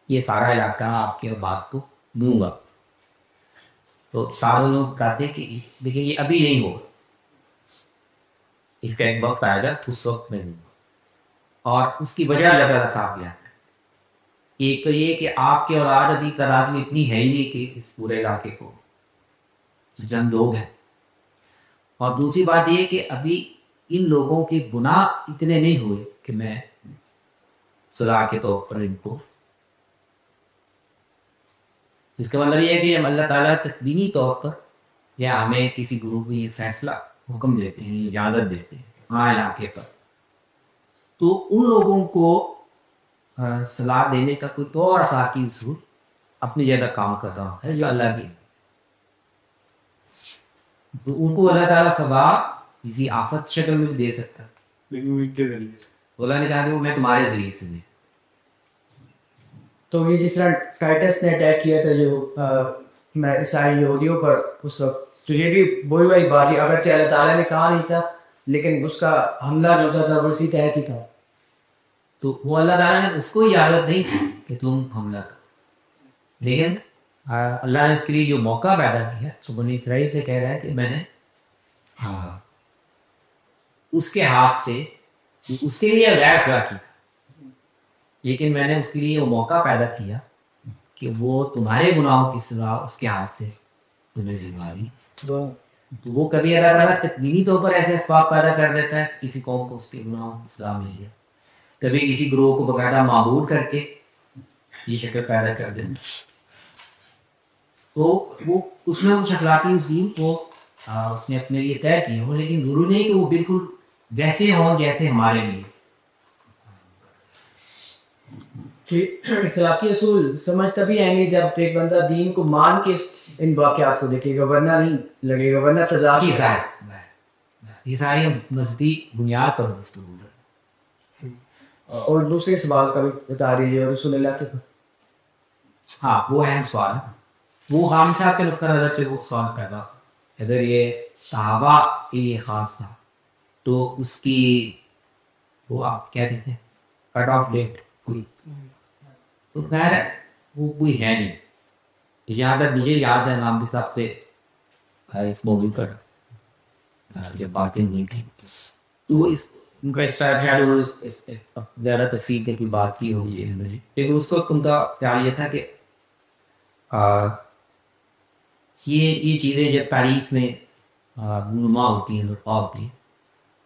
یہ سارا علاقہ آپ کے بات کو دوں گا، تو سارے لوگ کہتے ہیں کہ دیکھیں یہ ابھی نہیں ہوگا، اس کا ایک وقت آئے گا اس وقت میں دوں گا. اور اس کی وجہ اللہ تعالیٰ صاحب بیان ہے. ایک تو یہ کہ آپ کے اولاد ابھی تراز میں اتنی ہے ہی نہیں کہ اس پورے علاقے کو چند لوگ ہیں، اور دوسری بات یہ کہ ابھی ان لوگوں کے گناہ اتنے نہیں ہوئے کہ میں سزا کے طور پر ان کو. اس کا مطلب یہ ہے کہ ہم اللہ تعالیٰ تکوینی طور پر یا ہمیں کسی گروپ میں یہ فیصلہ حکم دیتے ہیں، اجازت دیتے ہیں ہاں علاقے پر، تو ان لوگوں کو صلاح دینے کا کوئی اور اخلاقی اصول اپنی جگہ کام کر رہا ہے جو اللہ کی، تو ان کو اللہ تعالیٰ سزا کسی آفت شکل میں دے سکتا ہے، اللہ نے کہا کہ وہ میں تمہارے ذریعے سے دیں. تو یہ جس طرح ٹائٹس نے اٹیک کیا تھا جو عیسائی یہودیوں پر اس وقت، تو یہ بھی وہی وہی بات ہے، اگرچہ اللہ تعالیٰ نے کہا نہیں تھا لیکن اس کا حملہ جو تھا وہ اسی تحت ہی تھا. تو وہ اللہ تعالیٰ نے اس کو اجازت نہیں تھی کہ تم حملہ کرو، لیکن اللہ نے اس کے لیے جو موقع پیدا کیا تو بنی اسرائیل سے کہہ رہا ہے کہ میں نے اس کے ہاتھ سے اس کے لیے غیر اخلاقی تھا، لیکن میں نے اس کے لیے وہ موقع پیدا کیا کہ وہ تمہارے گناہوں کی سزا اس کے ہاتھ سے تمہیں دلواری. تو تو وہ کبھی اللہ تعالیٰ تکوینی طور پر ایسے اسباب پیدا کر دیتا ہے کسی قوم کو اس کے گناہوں کی سزا مل جائے. کبھی کسی گروہ کو باقاعدہ معمور کر کے یہ شکل پیدا کر دیتا ہے. تو وہ اس نے کچھ اخلاقی اصول کو اس نے اپنے لیے طے کیے ہوں، لیکن ضروری نہیں کہ وہ بالکل ویسے ہوں جیسے ہمارے لیے. کہ اخلاقی اصول سمجھ تبھی آئیں گے جب ایک بندہ دین کو مان کے ان واقعات کو دیکھے گا، ورنہ نہیں لگے گا، ورنہ تضاد یہ ساری مذہبی بنیاد پر گفتگو ہے. اور دوسرے سوال کا بھی بتا دیجیے رسول اللہ کے. ہاں وہ اہم سوال ہے. وہ حامد صاحب کے نقطہ نظر سے وہ سوال پیدا اگر یہ صحابہ کے لیے خاص تھا تو اس کی وہ آپ کیا کہتے ہیں کٹ آف ڈیٹ کوئی تو خیر وہ کوئی ہے نہیں. یہاں تک مجھے یاد ہے نام بھی صاحب سے اس موضوع پر جب باتیں ہوئی تھیں تو اس ان کا زیادہ تفصیل کی بات کی ہوئی ہے، لیکن اس وقت ان کا خیال یہ تھا کہ یہ چیزیں جب تاریخ میں نما ہوتی ہیں برپا ہوتی ہیں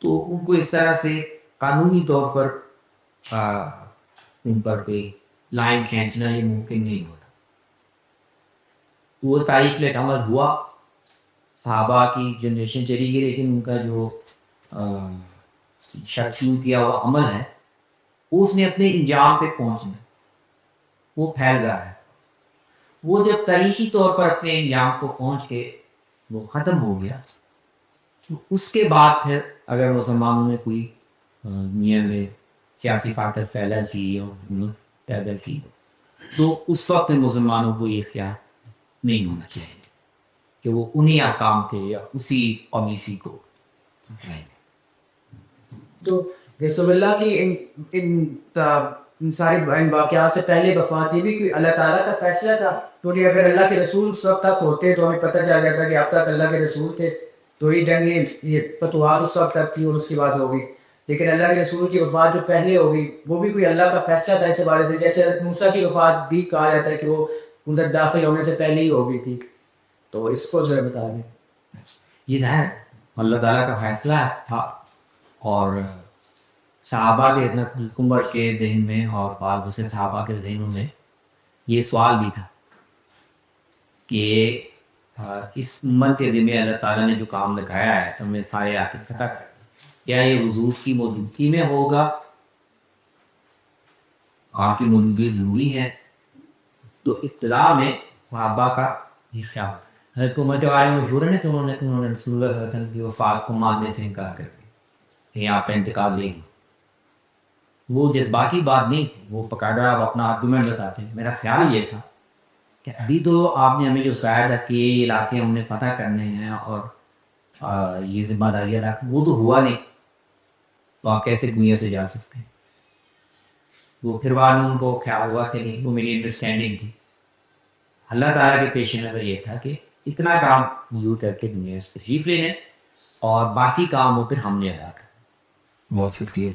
تو ان کو اس طرح سے قانونی طور پر ان پر کوئی لائن کھینچنا یہ ممکن نہیں ہوتا. وہ تاریخ میں عمل ہوا، صحابہ کی جنریشن چلی گئی، لیکن ان کا جو شروع کیا ہوا عمل ہے وہ اس نے اپنے انجام پہ پہنچنا وہ پھیل رہا ہے. وہ جب تاریخی طور پر اپنے انجام کو پہنچ کے وہ ختم ہو گیا تو اس کے بعد پھر اگر مسلمانوں نے کوئی نیم میں سیاسی طاقت پیدا کی اور پیدا کی تو اس وقت مسلمانوں کو یہ خیال نہیں ہونا چاہیے کہ وہ انہی احکام تھے یا اسی پالیسی کو. تو رسول اللہ کی ان سارے واقعات سے پہلے وفات یہ بھی کوئی اللہ تعالیٰ کا فیصلہ تھا؟ کیونکہ اگر اللہ کے رسول سب تک ہوتے تو ہمیں پتہ چل جاتا کہ اب تک اللہ کے رسول تھے تو یہ جنگیں یہ فتوحات اس وقت تک تھی اور اس کی بات ہو گئی. لیکن اللہ کے رسول کی وفات جو پہلے ہو گئی وہ بھی کوئی اللہ کا فیصلہ تھا اس بارے سے، جیسے موسیٰ کی وفات بھی کہا جاتا ہے کہ وہ اندر داخل ہونے سے پہلے ہی ہو گئی تھی. تو اس کو ذرا بتا دیں. یہ ظاہر اللہ تعالیٰ کا فیصلہ تھا اور صحابہ کے عمر کے ذہن میں اور بعض دوسرے صحابہ کے ذہنوں میں یہ سوال بھی تھا کہ اس امت کے ذمہ اللہ تعالیٰ نے جو کام لگایا ہے تو میں سارے آخر فتح کیا یہ حضور کی موجودگی میں ہوگا، آپ کی موجودگی ضروری ہے. تو ابتدا میں صحابہ کا یہ خیال حکومت والے مشہور ہے کہ انہوں نے رسول اللہ صلی اللہ علیہ وسلم کی وفات کو ماننے سے انکار کر دیا کہ یہاں پہ انتقال لیں گے. وہ جذباتی بات نہیں، وہ باقاعدہ اپنا آرگومنٹ بتاتے ہیں. میرا خیال یہ تھا کہ ابھی تو آپ نے ہمیں جو شاید ہے کہ یہ علاقے ہم نے فتح کرنے ہیں اور یہ ذمہ داریاں رکھ وہ تو ہوا نہیں، تو آپ کیسے دنیا سے جا سکتے ہیں. وہ پھر بعد میں ان کو خیال ہوا کہ نہیں، وہ میری انڈرسٹینڈنگ تھی. اللہ تعالیٰ کے پیش نظر یہ تھا کہ اتنا کام موجود کر کے دنیا سے تشریف لے لیں اور باقی کام وہ پھر ہم نے ادا کر. بہت شکریہ.